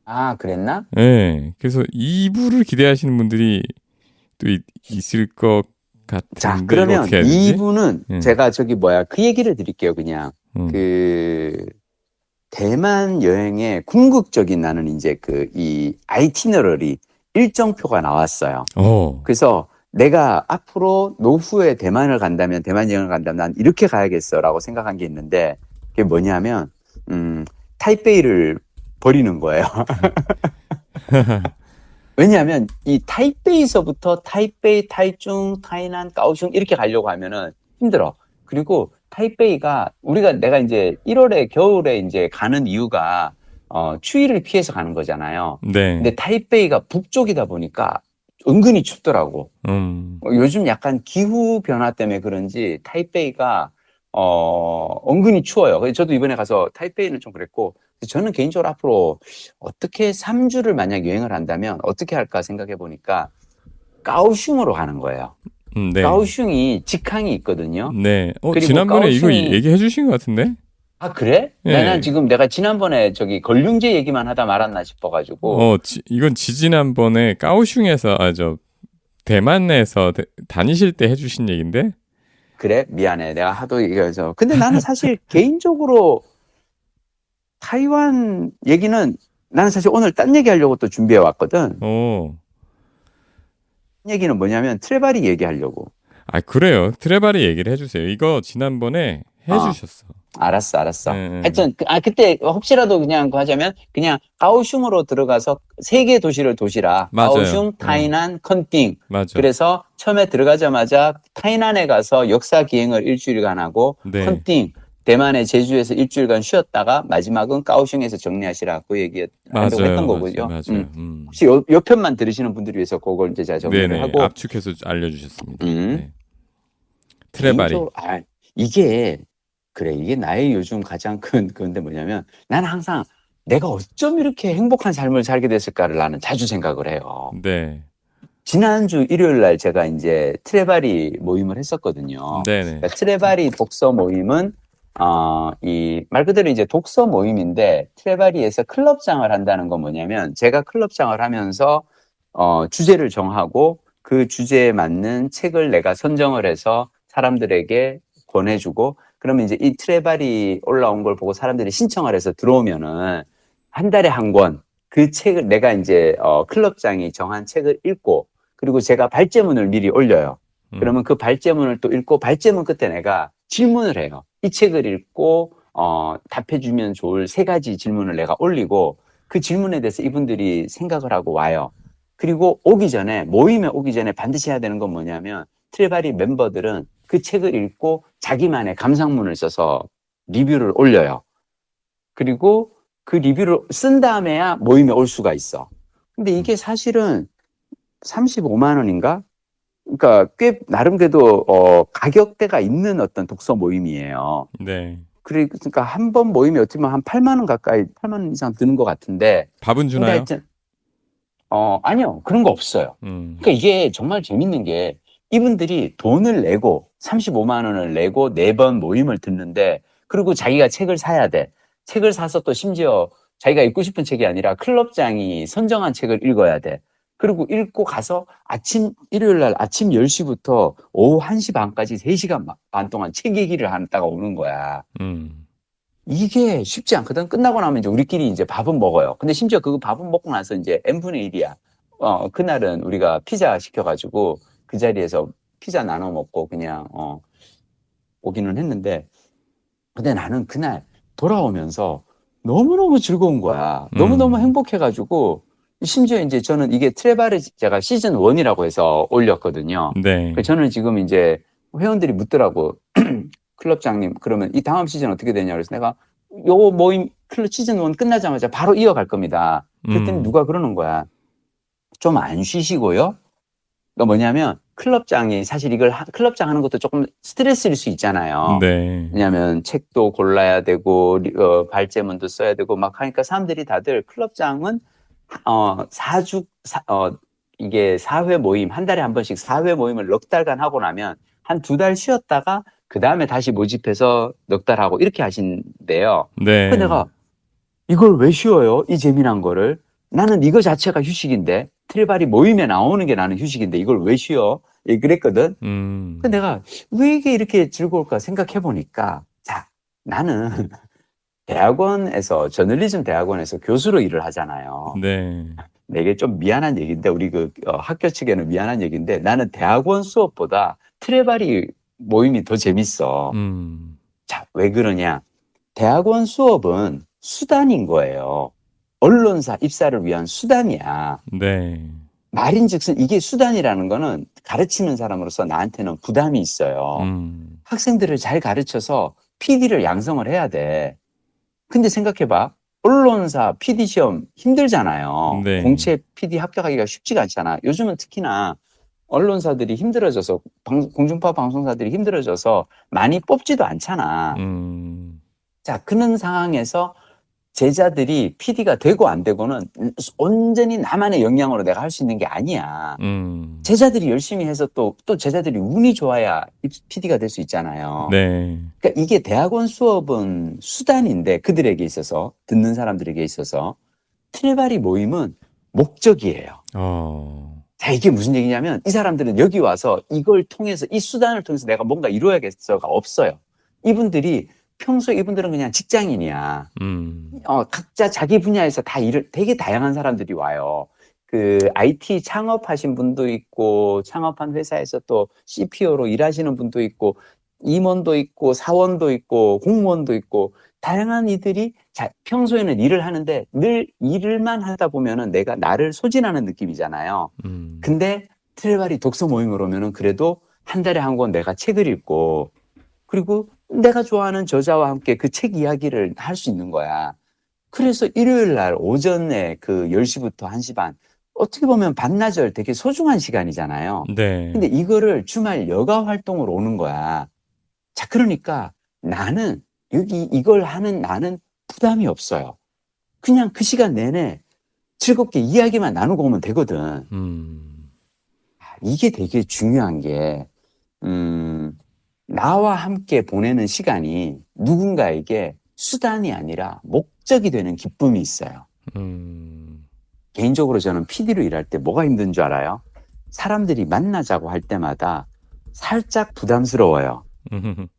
아, 그랬나? 네. 그래서 2부를 기대하시는 분들이 또 있을 것 같은데. 자, 그러면 어떻게 해야 되지? 2부는 제가 그 얘기를 드릴게요, 그냥. 대만 여행의 궁극적인 나는 이제 이 아이티너러리 일정표가 나왔어요. 그래서 내가 앞으로 노후에 대만 여행을 간다면 난 이렇게 가야겠어라고 생각한 게 있는데, 그게 뭐냐면 타이베이를 버리는 거예요. 왜냐하면 이 타이베이서부터 타이베이, 타이중, 타이난, 까오슝 이렇게 가려고 하면은 힘들어. 그리고 타이베이가 내가 이제 1월에 겨울에 이제 가는 이유가 추위를 피해서 가는 거잖아요. 네. 근데 타이베이가 북쪽이다 보니까 은근히 춥더라고. 요즘 약간 기후 변화 때문에 그런지 타이베이가 은근히 추워요. 그래서 저도 이번에 가서 타이베이는 좀 그랬고, 저는 개인적으로 앞으로 어떻게 3주를 만약 여행을 한다면 어떻게 할까 생각해 보니까 까오슝으로 가는 거예요. 네. 가오슝이 직항이 있거든요. 네. 그리고 지난번에 이거 가오슝이 얘기해 주신 것 같은데? 아, 그래? 예. 난 지금 내가 지난번에 저기 걸륭제 얘기만 하다 말았나 싶어가지고. 이건 지지난번에 까오슝에서, 대만에서 다니실 때 해주신 얘기인데? 그래? 미안해. 내가 하도 얘기해서. 근데 나는 사실 개인적으로 타이완 얘기는 나는 사실 오늘 딴 얘기 하려고 또 준비해 왔거든. 얘기는 뭐냐면 트레바리 얘기하려고. 그래요. 트레바리 얘기를 해주세요. 이거 지난번에 해주셨어. 알았어. 하여튼, 그때 혹시라도 그냥 하자면 그냥 가오슝으로 들어가서 세 개 도시를 도시라. 맞아요. 가오슝, 타이난, 컨팅. 맞아. 그래서 처음에 들어가자마자 타이난에 가서 역사 기행을 일주일간 하고 네. 컨팅, 대만의 제주에서 일주일간 쉬었다가 마지막은 가오슝에서 정리하시라. 그 얘기 하려고 했던 거고요. 맞아요. 혹시 요 편만 들으시는 분들을 위해서 그걸 이제 제가 정리를 네네. 하고. 압축해서 알려주셨습니다. 네. 트레바리. 이게 나의 요즘 가장 큰 건데 뭐냐면 나는 항상 내가 어쩜 이렇게 행복한 삶을 살게 됐을까를 나는 자주 생각을 해요. 네. 지난주 일요일 날 제가 이제 트레바리 모임을 했었거든요. 네네. 그러니까 트레바리 독서 모임은 말 그대로 이제 독서 모임인데 트레바리에서 클럽장을 한다는 건 뭐냐면 제가 클럽장을 하면서 주제를 정하고 그 주제에 맞는 책을 내가 선정을 해서 사람들에게 권해주고 그러면 이제 이 트레바리 올라온 걸 보고 사람들이 신청을 해서 들어오면은 한 달에 한 권 그 책을 내가 이제 클럽장이 정한 책을 읽고 그리고 제가 발제문을 미리 올려요. 그러면 그 발제문을 또 읽고 발제문 끝에 내가 질문을 해요. 이 책을 읽고 답해주면 좋을 3가지 질문을 내가 올리고 그 질문에 대해서 이분들이 생각을 하고 와요. 그리고 모임에 오기 전에 반드시 해야 되는 건 뭐냐면 트레바리 멤버들은 그 책을 읽고 자기만의 감상문을 써서 리뷰를 올려요. 그리고 그 리뷰를 쓴 다음에야 모임에 올 수가 있어. 근데 이게 사실은 35만 원인가? 그러니까 꽤 나름 그래도 가격대가 있는 어떤 독서 모임이에요. 네. 그러니까 한 번 모임이 어떻게 보면 한 8만 원 가까이 8만 원 이상 드는 것 같은데 밥은 주나요? 하여튼, 아니요. 그런 거 없어요. 그러니까 이게 정말 재밌는 게 이분들이 돈을 내고 35만 원을 내고 4번 모임을 듣는데 그리고 자기가 책을 사야 돼. 책을 사서 또 심지어 자기가 읽고 싶은 책이 아니라 클럽장이 선정한 책을 읽어야 돼. 그리고 읽고 가서 일요일 날 아침 10시부터 오후 1시 반까지 3시간 반 동안 책 얘기를 하다가 오는 거야. 이게 쉽지 않거든. 끝나고 나면 이제 우리끼리 이제 밥은 먹어요. 근데 심지어 그 밥은 먹고 나서 이제 n분의 1이야. 그날은 우리가 피자 시켜가지고 그 자리에서 피자 나눠 먹고 그냥, 오기는 했는데, 근데 나는 그날 돌아오면서 너무너무 즐거운 거야. 너무너무 행복해가지고, 심지어 이제 저는 이게 트레바리 제가 시즌 1이라고 해서 올렸거든요. 네. 저는 지금 이제 회원들이 묻더라고. 클럽장님, 그러면 이 다음 시즌 어떻게 되냐. 그래서 내가 요 모임 클럽 시즌 1 끝나자마자 바로 이어갈 겁니다. 그랬더니 누가 그러는 거야. 좀 안 쉬시고요. 그러니까 뭐냐면 클럽장이 사실 클럽장 하는 것도 조금 스트레스일 수 있잖아요. 네. 왜냐하면 책도 골라야 되고 발제문도 써야 되고 막 하니까 사람들이 다들 클럽장은 이게 4회 모임 한 달에 한 번씩 4회 모임을 넉 달간 하고 나면 한 2달 쉬었다가 그 다음에 다시 모집해서 넉 달 하고 이렇게 하신대요. 네. 근데 내가 이걸 왜 쉬어요? 이 재미난 거를. 나는 이거 자체가 휴식인데 트레바리 모임에 나오는 게 나는 휴식인데 이걸 왜 쉬어? 그랬거든. 근데 내가 왜 이게 이렇게 즐거울까 생각해 보니까 자, 나는 대학원에서 저널리즘 대학원에서 교수로 일을 하잖아요. 네. 이게 좀 미안한 얘기인데 우리 학교 측에는 미안한 얘기인데 나는 대학원 수업보다 트레바리 모임이 더 재밌어. 자, 왜 그러냐? 대학원 수업은 수단인 거예요. 언론사 입사를 위한 수단이야. 네. 말인즉슨 이게 수단이라는 거는 가르치는 사람으로서 나한테는 부담이 있어요. 학생들을 잘 가르쳐서 PD를 양성을 해야 돼. 근데 생각해봐. 언론사 PD 시험 힘들잖아요. 네. 공채 PD 합격하기가 쉽지가 않잖아. 요즘은 특히나 언론사들이 힘들어져서 공중파 방송사들이 힘들어져서 많이 뽑지도 않잖아. 음. 자, 그런 상황에서 제자들이 PD가 되고 안 되고는 온전히 나만의 역량으로 내가 할 수 있는 게 아니야. 제자들이 열심히 해서 또 제자들이 운이 좋아야 PD가 될 수 있잖아요. 네. 그러니까 이게 대학원 수업은 수단인데 그들에게 있어서, 듣는 사람들에게 있어서 트레바리 모임은 목적이에요. 자, 이게 무슨 얘기냐면 이 사람들은 여기 와서 이걸 통해서, 이 수단을 통해서 내가 뭔가 이루어야겠어가 없어요. 평소에 이분들은 그냥 직장인이야. 각자 자기 분야에서 다 되게 다양한 사람들이 와요. 그 IT 창업하신 분도 있고, 창업한 회사에서 또 CPO로 일하시는 분도 있고, 임원도 있고, 사원도 있고, 공무원도 있고, 다양한 이들이 평소에는 일을 하는데 늘 일만 하다 보면은 내가 나를 소진하는 느낌이잖아요. 근데 트레바리 독서 모임을 오면은 그래도 한 달에 한 권 내가 책을 읽고, 그리고 내가 좋아하는 저자와 함께 그 책 이야기를 할 수 있는 거야. 그래서 일요일 날 오전에 그 10시부터 1시 반, 어떻게 보면 반나절 되게 소중한 시간이잖아요. 네. 근데 이거를 주말 여가 활동으로 오는 거야. 자, 그러니까 나는 이걸 하는 나는 부담이 없어요. 그냥 그 시간 내내 즐겁게 이야기만 나누고 오면 되거든. 이게 되게 중요한 게, 나와 함께 보내는 시간이 누군가에게 수단이 아니라 목적이 되는 기쁨이 있어요. 개인적으로 저는 PD로 일할 때 뭐가 힘든 줄 알아요? 사람들이 만나자고 할 때마다 살짝 부담스러워요.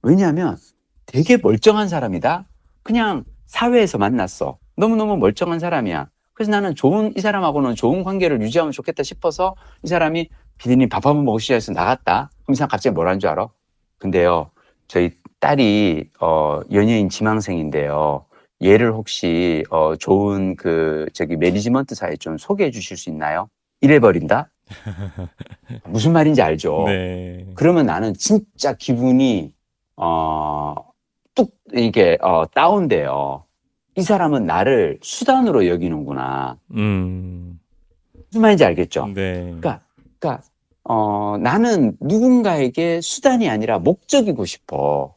왜냐하면 되게 멀쩡한 사람이다? 그냥 사회에서 만났어. 너무너무 멀쩡한 사람이야. 그래서 나는 이 사람하고는 좋은 관계를 유지하면 좋겠다 싶어서 이 사람이 PD님 밥 한번 먹으시죠 해서 나갔다. 그럼 이 사람 갑자기 뭐라는 줄 알아? 근데요, 저희 딸이 연예인 지망생인데요. 얘를 혹시 좋은 매니지먼트사에 좀 소개해 주실 수 있나요? 이래버린다? 무슨 말인지 알죠? 네. 그러면 나는 진짜 기분이 뚝 이게 다운돼요. 이 사람은 나를 수단으로 여기는구나. 무슨 말인지 알겠죠? 네. 그러니까 나는 누군가에게 수단이 아니라 목적이고 싶어.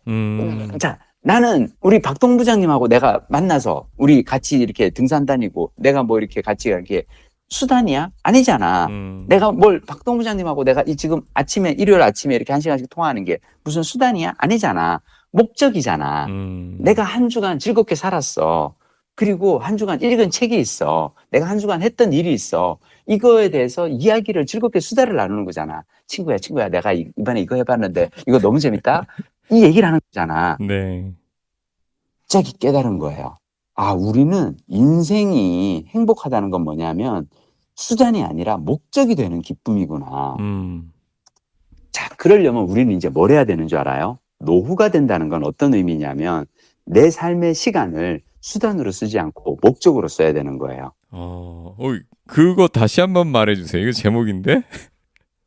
자, 나는 우리 박동 부장님하고 내가 만나서 우리 같이 이렇게 등산 다니고 내가 뭐 이렇게 같이 이렇게 수단이야? 아니잖아. 내가 박동 부장님하고 내가 지금 일요일 아침에 이렇게 1시간씩 통화하는 게 무슨 수단이야? 아니잖아. 목적이잖아. 내가 한 주간 즐겁게 살았어. 그리고 한 주간 읽은 책이 있어. 내가 한 주간 했던 일이 있어. 이거에 대해서 이야기를 즐겁게 수다를 나누는 거잖아. 친구야, 내가 이번에 이거 해봤는데 이거 너무 재밌다? 이 얘기를 하는 거잖아. 네. 갑자기 깨달은 거예요. 아, 우리는 인생이 행복하다는 건 뭐냐면 수단이 아니라 목적이 되는 기쁨이구나. 자, 그러려면 우리는 이제 뭘 해야 되는 줄 알아요? 노후가 된다는 건 어떤 의미냐면 내 삶의 시간을 수단으로 쓰지 않고 목적으로 써야 되는 거예요. 그거 다시 한번 말해주세요. 이거 제목인데?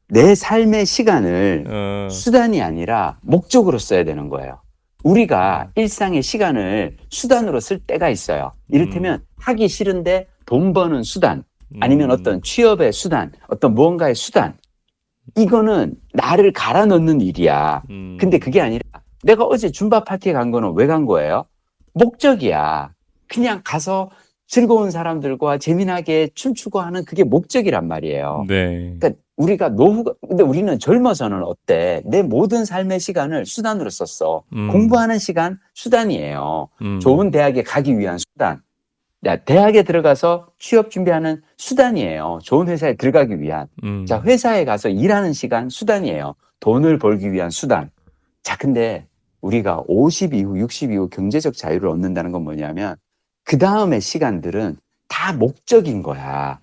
내 삶의 시간을 수단이 아니라 목적으로 써야 되는 거예요. 우리가 일상의 시간을 수단으로 쓸 때가 있어요. 이를테면 하기 싫은데 돈 버는 수단, 아니면 어떤 취업의 수단, 어떤 무언가의 수단. 이거는 나를 갈아 넣는 일이야. 근데 그게 아니라 내가 어제 줌바 파티에 간 거는 왜 간 거예요? 목적이야. 그냥 가서 즐거운 사람들과 재미나게 춤추고 하는 그게 목적이란 말이에요. 네. 그러니까 근데 우리는 젊어서는 어때? 내 모든 삶의 시간을 수단으로 썼어. 공부하는 시간 수단이에요. 좋은 대학에 가기 위한 수단. 대학에 들어가서 취업 준비하는 수단이에요. 좋은 회사에 들어가기 위한. 자, 회사에 가서 일하는 시간 수단이에요. 돈을 벌기 위한 수단. 자, 근데 우리가 50 이후, 60 이후 경제적 자유를 얻는다는 건 뭐냐면 그 다음의 시간들은 다 목적인 거야.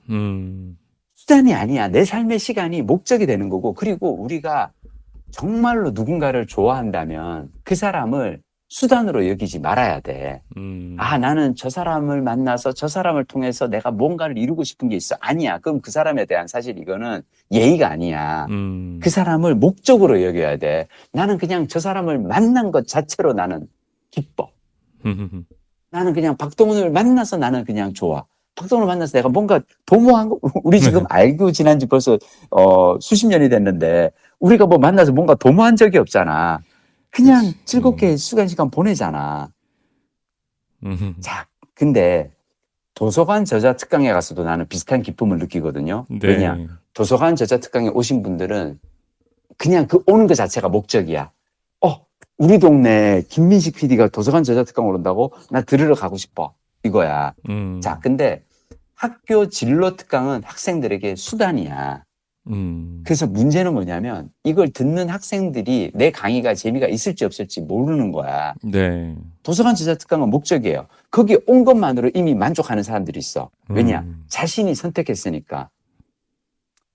수단이 아니야. 내 삶의 시간이 목적이 되는 거고, 그리고 우리가 정말로 누군가를 좋아한다면 그 사람을 수단으로 여기지 말아야 돼. 아, 나는 저 사람을 만나서 저 사람을 통해서 내가 뭔가를 이루고 싶은 게 있어. 아니야. 그럼 그 사람에 대한 사실 이거는 예의가 아니야. 그 사람을 목적으로 여겨야 돼. 나는 그냥 저 사람을 만난 것 자체로 나는 기뻐. 나는 그냥 박동훈을 만나서 나는 그냥 좋아. 박동훈을 만나서 내가 뭔가 도모한 거, 우리 지금 알고 지난 지 벌써 수십 년이 됐는데 우리가 뭐 만나서 뭔가 도모한 적이 없잖아. 그냥 즐겁게 시간 보내잖아. 자, 근데 도서관 저자 특강에 가서도 나는 비슷한 기쁨을 느끼거든요. 네. 왜냐? 도서관 저자 특강에 오신 분들은 그냥 그 오는 것 자체가 목적이야. 우리 동네 김민식 PD가 도서관 저자 특강을 온다고? 나 들으러 가고 싶어. 이거야. 자, 근데 학교 진로 특강은 학생들에게 수단이야. 그래서 문제는 뭐냐면 이걸 듣는 학생들이 내 강의가 재미가 있을지 없을지 모르는 거야. 네. 도서관 저자 특강은 목적이에요. 거기 온 것만으로 이미 만족하는 사람들이 있어. 왜냐? 자신이 선택했으니까.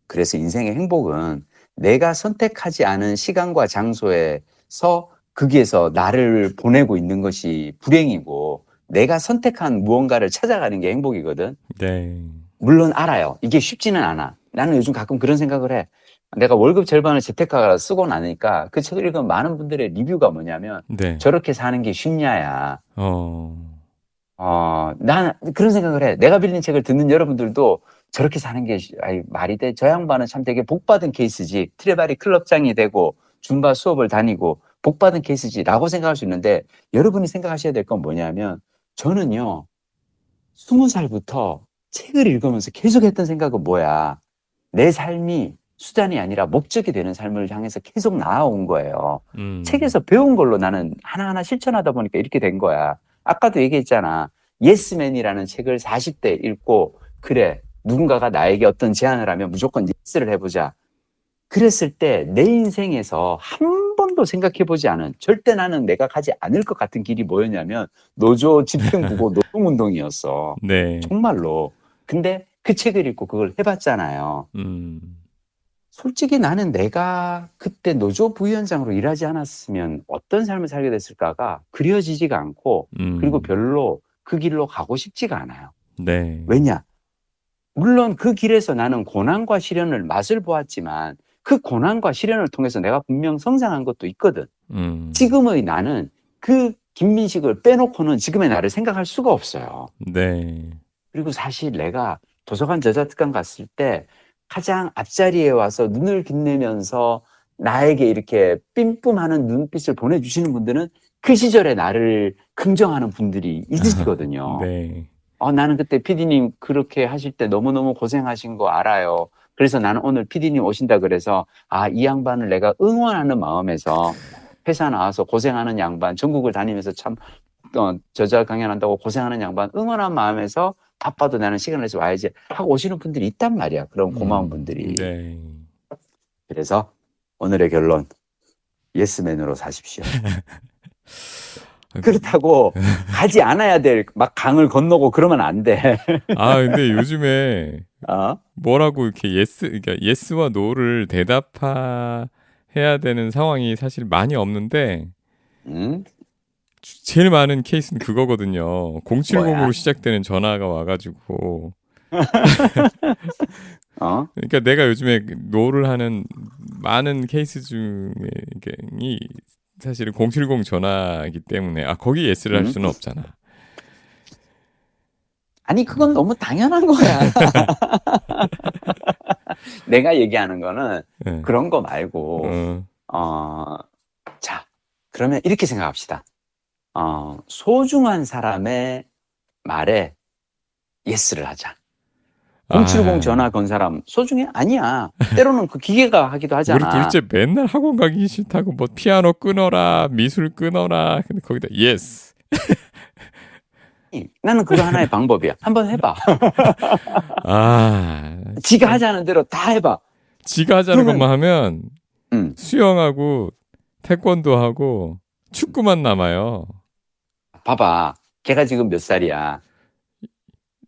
그래서 인생의 행복은 내가 선택하지 않은 시간과 장소에서 거기에서 나를 보내고 있는 것이 불행이고 내가 선택한 무언가를 찾아가는 게 행복이거든. 네. 물론 알아요. 이게 쉽지는 않아. 나는 요즘 가끔 그런 생각을 해. 내가 월급 절반을 재테크가 쓰고 나니까 그 책을 읽은 많은 분들의 리뷰가 뭐냐면 네. 저렇게 사는 게 쉽냐야. 난 그런 생각을 해. 내가 빌린 책을 듣는 여러분들도 저렇게 사는 게 말이 돼. 저 양반은 참 되게 복받은 케이스지. 트레바리 클럽장이 되고 줌바 수업을 다니고 복받은 케이스지라고 생각할 수 있는데 여러분이 생각하셔야 될 건 뭐냐면 저는요 20살부터 책을 읽으면서 계속 했던 생각은 뭐야. 내 삶이 수단이 아니라 목적이 되는 삶을 향해서 계속 나아온 거예요. 책에서 배운 걸로 나는 하나하나 실천하다 보니까 이렇게 된 거야. 아까도 얘기했잖아. 예스맨이라는 책을 40대 읽고 그래 누군가가 나에게 어떤 제안을 하면 무조건 예스를 해보자. 그랬을 때 내 인생에서 한 번도 생각해보지 않은 절대 나는 내가 가지 않을 것 같은 길이 뭐였냐면 노조 집행부고 노동운동이었어. 네. 정말로. 근데 그 책을 읽고 그걸 해봤잖아요. 솔직히 나는 내가 그때 노조 부위원장으로 일하지 않았으면 어떤 삶을 살게 됐을까가 그려지지가 않고 그리고 별로 그 길로 가고 싶지가 않아요. 네. 왜냐? 물론 그 길에서 나는 고난과 시련을 맛을 보았지만 그 고난과 시련을 통해서 내가 분명 성장한 것도 있거든. 지금의 나는 그 김민식을 빼놓고는 지금의 나를 생각할 수가 없어요. 네. 그리고 사실 내가 도서관 저자특강 갔을 때 가장 앞자리에 와서 눈을 빛내면서 나에게 이렇게 삔삔하는 눈빛을 보내주시는 분들은 그 시절에 나를 긍정하는 분들이 있으시거든요. 네. 나는 그때 PD님 그렇게 하실 때 너무너무 고생하신 거 알아요. 그래서 나는 오늘 PD님 오신다 그래서 이 양반을 내가 응원하는 마음에서 회사 나와서 고생하는 양반, 전국을 다니면서 참 저자 강연한다고 고생하는 양반 응원한 마음에서 바빠도 나는 시간을 내서 와야지 하고 오시는 분들이 있단 말이야. 그런 고마운 분들이. 네. 그래서 오늘의 결론, 예스맨으로 사십시오. 그렇다고 가지 않아야 될 막 강을 건너고 그러면 안 돼. 근데 요즘에 뭐라고 이렇게 그러니까 예스와 노를 대답해야 되는 상황이 사실 많이 없는데 제일 많은 케이스는 그거거든요. 070으로 시작되는 전화가 와가지고 그러니까 내가 요즘에 노를 하는 많은 케이스 중에 이 사실은 070 전화이기 때문에 거기 예스를 할 수는 없잖아. 아니 그건 너무 당연한 거야. 내가 얘기하는 거는 그런 거 말고 자 그러면 이렇게 생각합시다. 소중한 사람의 말에 예스를 하자. 070 전화 건 사람 소중해? 아니야. 때로는 그 기계가 하기도 하잖아. 우리 둘째 맨날 학원 가기 싫다고 뭐 피아노 끊어라, 미술 끊어라. 근데 거기다 예스. 나는 그거 하나의 방법이야. 한번 해봐. 진짜. 지가 하자는 대로 다 해봐. 지가 하자는 것만 하면 수영하고 태권도 하고 축구만 남아요. 봐봐. 걔가 지금 몇 살이야?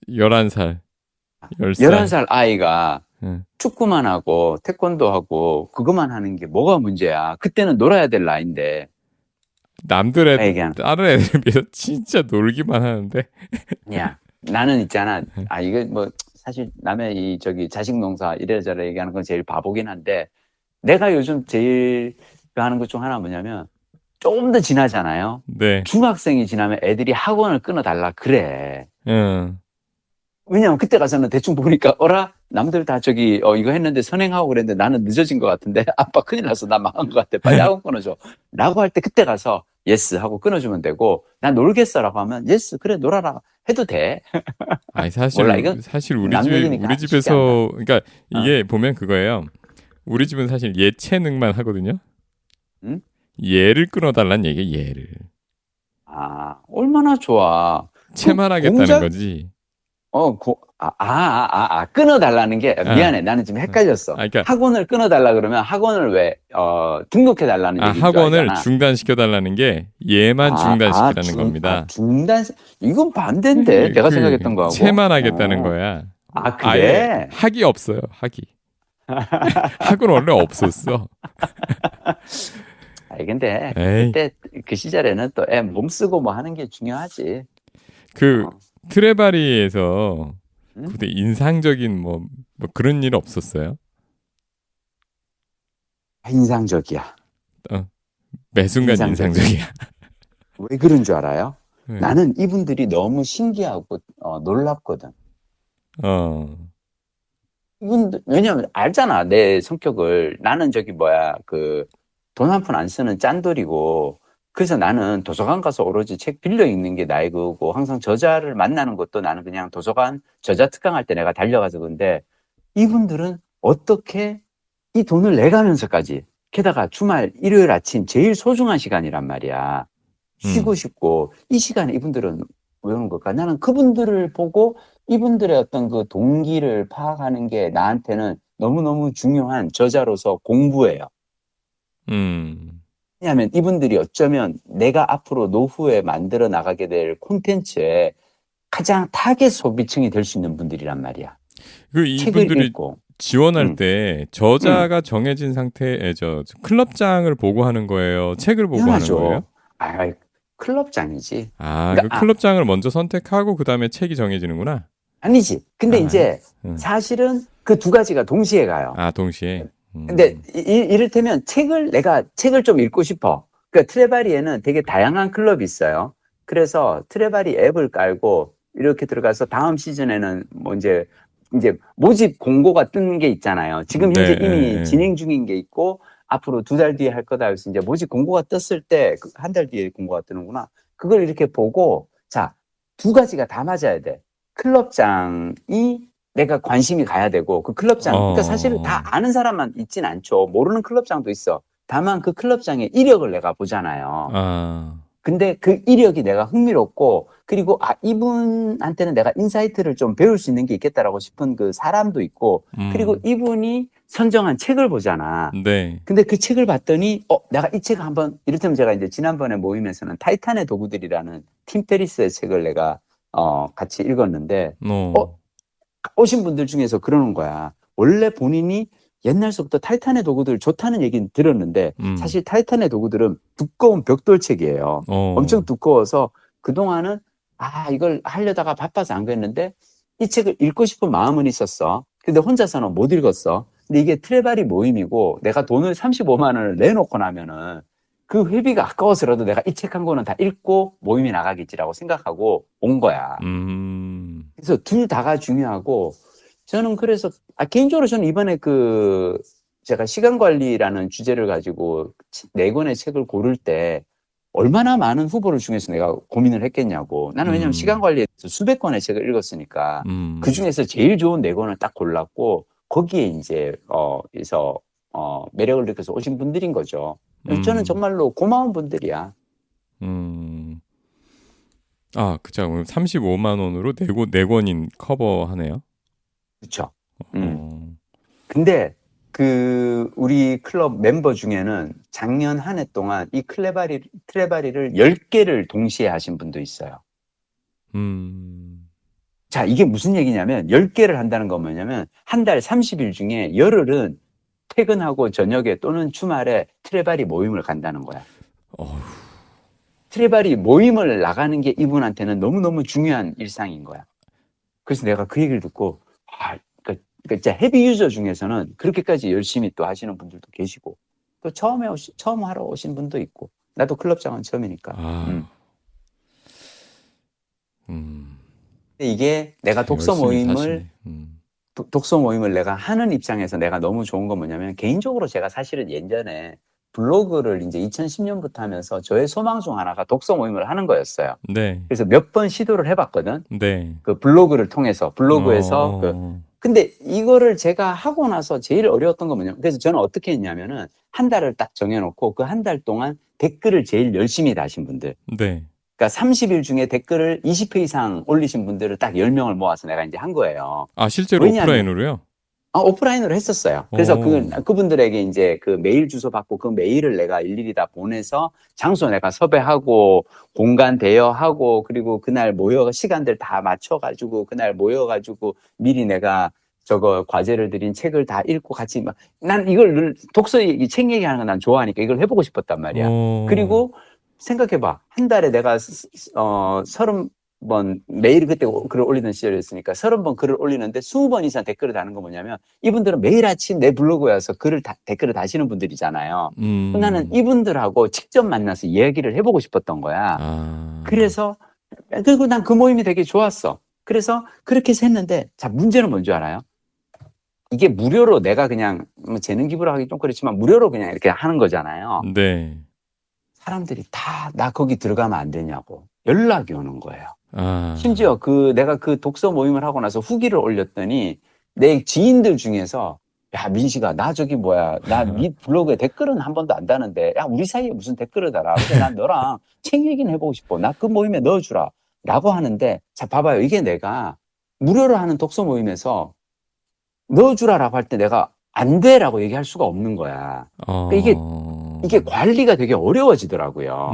11살. 10살. 11살 아이가 축구만 하고 태권도 하고 그것만 하는 게 뭐가 문제야. 그때는 놀아야 될 나이인데. 다른 애들에 비해서 진짜 놀기만 하는데. 야, 나는 있잖아. 이거 뭐 사실 남의 자식 농사 이래저래 얘기하는 건 제일 바보긴 한데 내가 요즘 제일 하는 것 중 하나 뭐냐면 조금 더 지나잖아요. 네. 중학생이 지나면 애들이 학원을 끊어달라 그래. 왜냐면 그때 가서는 대충 보니까 남들 다 이거 했는데 선행하고 그랬는데 나는 늦어진 것 같은데 아빠 큰일 났어. 나 망한 것 같아. 빨리 학원 끊어줘. 라고 할 때 그때 가서 예스 하고 끊어주면 되고, 나 놀겠어라고 하면 예스 그래 놀아라 해도 돼. 아니 몰라, 이건 사실 남 얘기니까 우리 쉽지 않다. 집에서 그러니까 어? 이게 보면 그거예요. 우리 집은 사실 예체능만 하거든요. 응? 얘를 끊어달란 얘기야, 얘를. 아, 얼마나 좋아. 채만 하겠다는 공작, 거지. 끊어달라는 게, 아, 미안해. 나는 지금 헷갈렸어. 그러니까 학원을 끊어달라 그러면 학원을 왜, 등록해달라는 얘기인 줄 학원을 알잖아. 중단시켜달라는 게 얘만 중단시키라는 겁니다. 중단, 이건 반대인데, 내가 생각했던 거하고. 채만 하겠다는 어. 거야. 아, 아예 그래? 학이 없어요, 학이. 학은 원래 없었어. 아니, 근데, 에이, 그때, 그 시절에는 또 애 몸 쓰고 뭐 하는 게 중요하지. 그 어. 트레바리에서 응? 그때 인상적인 뭐 그런 일 없었어요? 인상적이야. 매 순간 인상적이야. 인상적이야. 왜 그런 줄 알아요? 네. 나는 이분들이 너무 신기하고, 놀랍거든. 어, 이분들, 왜냐면 알잖아. 내 성격을. 나는 돈 한 푼 안 쓰는 짠돌이고, 그래서 나는 도서관 가서 오로지 책 빌려 읽는 게 나의 그거고, 항상 저자를 만나는 것도 나는 그냥 도서관 저자 특강 할 때 내가 달려가서 근데 이분들은 어떻게 이 돈을 내가면서까지, 게다가 주말 일요일 아침 제일 소중한 시간이란 말이야. 쉬고 싶고, 이 시간에 이분들은 왜 오는 걸까? 나는 그분들을 보고 이분들의 어떤 그 동기를 파악하는 게 나한테는 너무너무 중요한 저자로서 공부예요. 왜냐하면 이분들이 어쩌면 내가 앞으로 노후에 만들어 나가게 될 콘텐츠의 가장 타겟 소비층이 될 수 있는 분들이란 말이야. 그 책을 이분들이 읽고. 지원할 응. 때 저자가 정해진 상태에 클럽장을 보고 하는 거예요? 책을 보고 하는 거예요? 아, 클럽장이지. 아, 그러니까, 그 클럽장을 먼저 선택하고 그 다음에 책이 정해지는구나. 아니지. 근데 아, 이제 응. 사실은 그 두 가지가 동시에 가요. 아, 동시에. 근데 이를테면 내가 책을 좀 읽고 싶어. 그러니까 트레바리에는 되게 다양한 클럽이 있어요. 그래서 트레바리 앱을 깔고 이렇게 들어가서 다음 시즌에는 뭐 이제 모집 공고가 뜨는 게 있잖아요. 지금 현재 이미 진행 중인 게 있고 앞으로 2달 뒤에 할 거다 해서 이제 모집 공고가 떴을 때 한 달 뒤에 공고가 뜨는구나. 그걸 이렇게 보고 자, 두 가지가 다 맞아야 돼. 클럽장이 내가 관심이 가야 되고 그 클럽장 그러니까 사실 다 아는 사람만 있진 않죠. 모르는 클럽장도 있어. 다만 그 클럽장의 이력을 내가 보잖아요. 근데 그 이력이 내가 흥미롭고 그리고 이분한테는 내가 인사이트를 좀 배울 수 있는 게 있겠다라고 싶은 그 사람도 있고 그리고 이분이 선정한 책을 보잖아. 네. 근데 그 책을 봤더니 내가 이 책을 한번 이를테면 제가 이제 지난번에 모임에서는 타이탄의 도구들이라는 팀 페리스의 책을 내가 같이 읽었는데 오신 분들 중에서 그러는 거야. 원래 본인이 옛날서부터 타이탄의 도구들 좋다는 얘기는 들었는데 사실 타이탄의 도구들은 두꺼운 벽돌책이에요. 엄청 두꺼워서 그동안은 이걸 하려다가 바빠서 안 그랬는데 이 책을 읽고 싶은 마음은 있었어. 근데 혼자서는 못 읽었어. 근데 이게 트레바리 모임이고 내가 돈을 35만 원을 내놓고 나면은 그 회비가 아까워서라도 내가 이 책 한 권은 다 읽고 모임에 나가겠지라고 생각하고 온 거야. 그래서 둘 다가 중요하고 저는 그래서 개인적으로 저는 이번에 제가 시간 관리라는 주제를 가지고 4권의 책을 고를 때 얼마나 많은 후보를 중에서 내가 고민을 했겠냐고. 나는 왜냐면 시간 관리에 대해서 수백 권의 책을 읽었으니까 그 중에서 제일 좋은 4권을 딱 골랐고 거기에 이제 매력을 느껴서 오신 분들인 거죠. 저는 정말로 고마운 분들이야. 그쵸. 그럼 35만 원으로 4권인 커버하네요. 그렇죠. 근데 우리 클럽 멤버 중에는 작년 한 해 동안 이 트레바리를 10개를 동시에 하신 분도 있어요. 자, 이게 무슨 얘기냐면 10개를 한다는 건 뭐냐면 한 달 30일 중에 열흘은 퇴근하고 저녁에 또는 주말에 트레바리 모임을 간다는 거야. 트레바리 모임을 나가는 게 이분한테는 너무너무 중요한 일상인 거야. 그래서 내가 그 얘기를 듣고 그러니까 진짜 헤비 유저 중에서는 그렇게까지 열심히 또 하시는 분들도 계시고 또 처음 하러 오신 분도 있고 나도 클럽장은 처음이니까. 근데 이게 내가 독서 모임을 내가 하는 입장에서 내가 너무 좋은 건 뭐냐면 개인적으로 제가 사실은 예전에 블로그를 이제 2010년부터 하면서 저의 소망 중 하나가 독서 모임을 하는 거였어요. 네. 그래서 몇 번 시도를 해봤거든. 네. 그 블로그를 통해서, 블로그에서 근데 이거를 제가 하고 나서 제일 어려웠던 건 뭐냐면, 그래서 저는 어떻게 했냐면은 한 달을 딱 정해놓고 그 한 달 동안 댓글을 제일 열심히 다신 분들. 네. 그러니까 30일 중에 댓글을 20회 이상 올리신 분들을 딱 10명을 모아서 내가 이제 한 거예요. 아, 실제로 왜냐하면- 오프라인으로요? 오프라인으로 했었어요. 그래서 오. 그분들에게 이제 그 메일 주소 받고 그 메일을 내가 일일이 다 보내서 장소 내가 섭외하고 공간 대여하고 그리고 그날 시간들 다 맞춰가지고 그날 모여가지고 미리 내가 저거 과제를 드린 책을 다 읽고 같이 난 이걸 독서 얘기, 책 얘기하는 거 난 좋아하니까 이걸 해보고 싶었단 말이야. 그리고 생각해봐. 한 달에 내가 30번 매일 그때 글을 올리던 시절이었으니까 30번 글을 올리는데 20번 이상 댓글을 다는 건 뭐냐면 이분들은 매일 아침 내 블로그에 와서 댓글을 다시는 분들이잖아요. 나는 이분들하고 직접 만나서 이야기를 해보고 싶었던 거야. 그래서 그리고 난 그 모임이 되게 좋았어. 그래서 그렇게 해서 했는데 자, 문제는 뭔지 알아요? 이게 무료로 내가 그냥 재능 기부를 하기 좀 그렇지만 무료로 그냥 이렇게 하는 거잖아요. 네. 사람들이 다 나 거기 들어가면 안 되냐고 연락이 오는 거예요. 아. 심지어 내가 그 독서 모임을 하고 나서 후기를 올렸더니 내 지인들 중에서 야, 민식아, 나 저기 뭐야. 나 네 블로그에 댓글은 한 번도 안 다는데 야, 우리 사이에 무슨 댓글을 달아. 근데 난 너랑 책 얘기는 해보고 싶어. 나 그 모임에 넣어주라. 라고 하는데 자, 봐봐요. 이게 내가 무료로 하는 독서 모임에서 넣어주라라고 할 때 내가 안 돼라고 얘기할 수가 없는 거야. 그러니까 이게 관리가 되게 어려워지더라고요.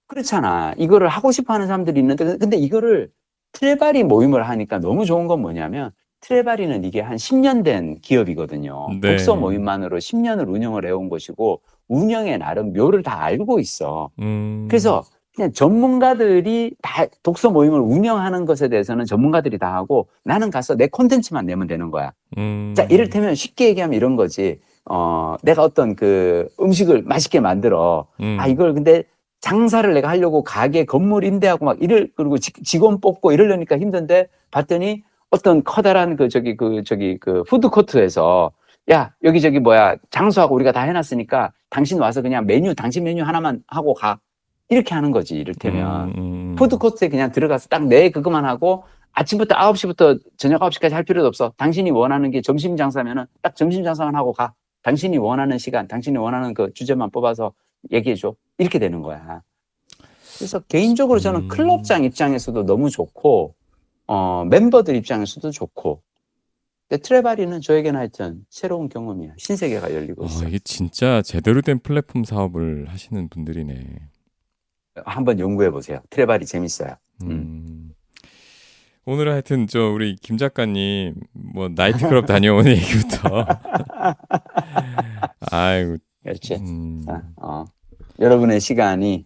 그렇잖아. 이거를 하고 싶어 하는 사람들이 있는데, 근데 이거를 트레바리 모임을 하니까 너무 좋은 건 뭐냐면, 트레바리는 이게 한 10년 된 기업이거든요. 네. 독서 모임만으로 10년을 운영을 해온 것이고, 운영에 나름 묘를 다 알고 있어. 그래서 그냥 전문가들이 다 독서 모임을 운영하는 것에 대해서는 전문가들이 다 하고, 나는 가서 내 콘텐츠만 내면 되는 거야. 자, 이를테면 쉽게 얘기하면 이런 거지. 내가 어떤 그 음식을 맛있게 만들어. 이걸 근데 장사를 내가 하려고 가게 건물 임대하고 그리고 직원 뽑고 이러려니까 힘든데 봤더니 어떤 커다란 그 푸드코트에서 야, 여기 장소하고 우리가 다 해놨으니까 당신 와서 그냥 당신 메뉴 하나만 하고 가. 이렇게 하는 거지, 이를테면. 푸드코트에 그냥 들어가서 딱 내 그것만 하고 아침부터 9시부터 저녁 9시까지 할 필요도 없어. 당신이 원하는 게 점심 장사면은 딱 점심 장사만 하고 가. 당신이 원하는 시간, 당신이 원하는 그 주제만 뽑아서 얘기해줘. 이렇게 되는 거야. 그래서 개인적으로 저는 클럽장 입장에서도 너무 좋고, 멤버들 입장에서도 좋고, 근데 트레바리는 저에게는 하여튼 새로운 경험이야. 신세계가 열리고 있어. 이게 진짜 제대로 된 플랫폼 사업을 하시는 분들이네. 한번 연구해 보세요. 트레바리 재밌어요. 오늘 하여튼 우리 김 작가님 나이트클럽 다녀온 얘기부터 아이고. 그렇지. 여러분의 시간이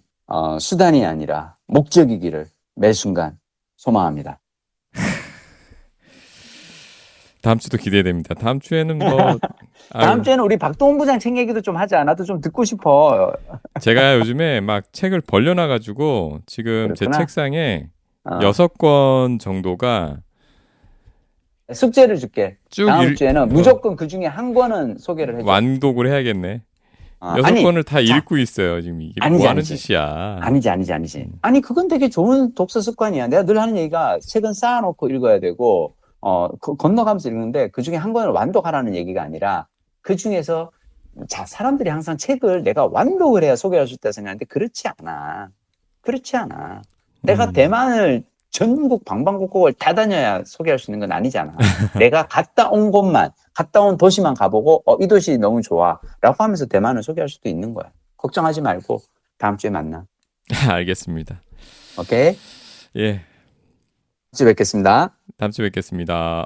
수단이 아니라 목적이기를 매 순간 소망합니다. 다음 주도 기대됩니다. 다음 주에는 다음 주에는 우리 박동훈 부장 책 얘기도 좀 하자. 나도 좀 듣고 싶어. 제가 요즘에 막 책을 벌려놔가지고 지금 그렇구나. 제 책상에 6권 정도가 숙제를 줄게. 쭉 다음 주에는 무조건 그 중에 한 권은 소개를 해줘. 완독을 해야겠네. 6권을 다 읽고 있어요. 지금 이게 뭐 하는 짓이야. 아니지. 아니, 그건 되게 좋은 독서 습관이야. 내가 늘 하는 얘기가 책은 쌓아놓고 읽어야 되고, 건너가면서 읽는데 그 중에 한 권을 완독하라는 얘기가 아니라 그 중에서 사람들이 항상 책을 내가 완독을 해야 소개할 수 있다 생각하는데 그렇지 않아. 내가 대만을 전국 방방곡곡을 다 다녀야 소개할 수 있는 건 아니잖아. 내가 갔다 온 도시만 가보고 이 도시 너무 좋아 라고 하면서 대만을 소개할 수도 있는 거야. 걱정하지 말고 다음 주에 만나. 알겠습니다. 오케이? 예. 다음 주에 뵙겠습니다. 다음 주에 뵙겠습니다.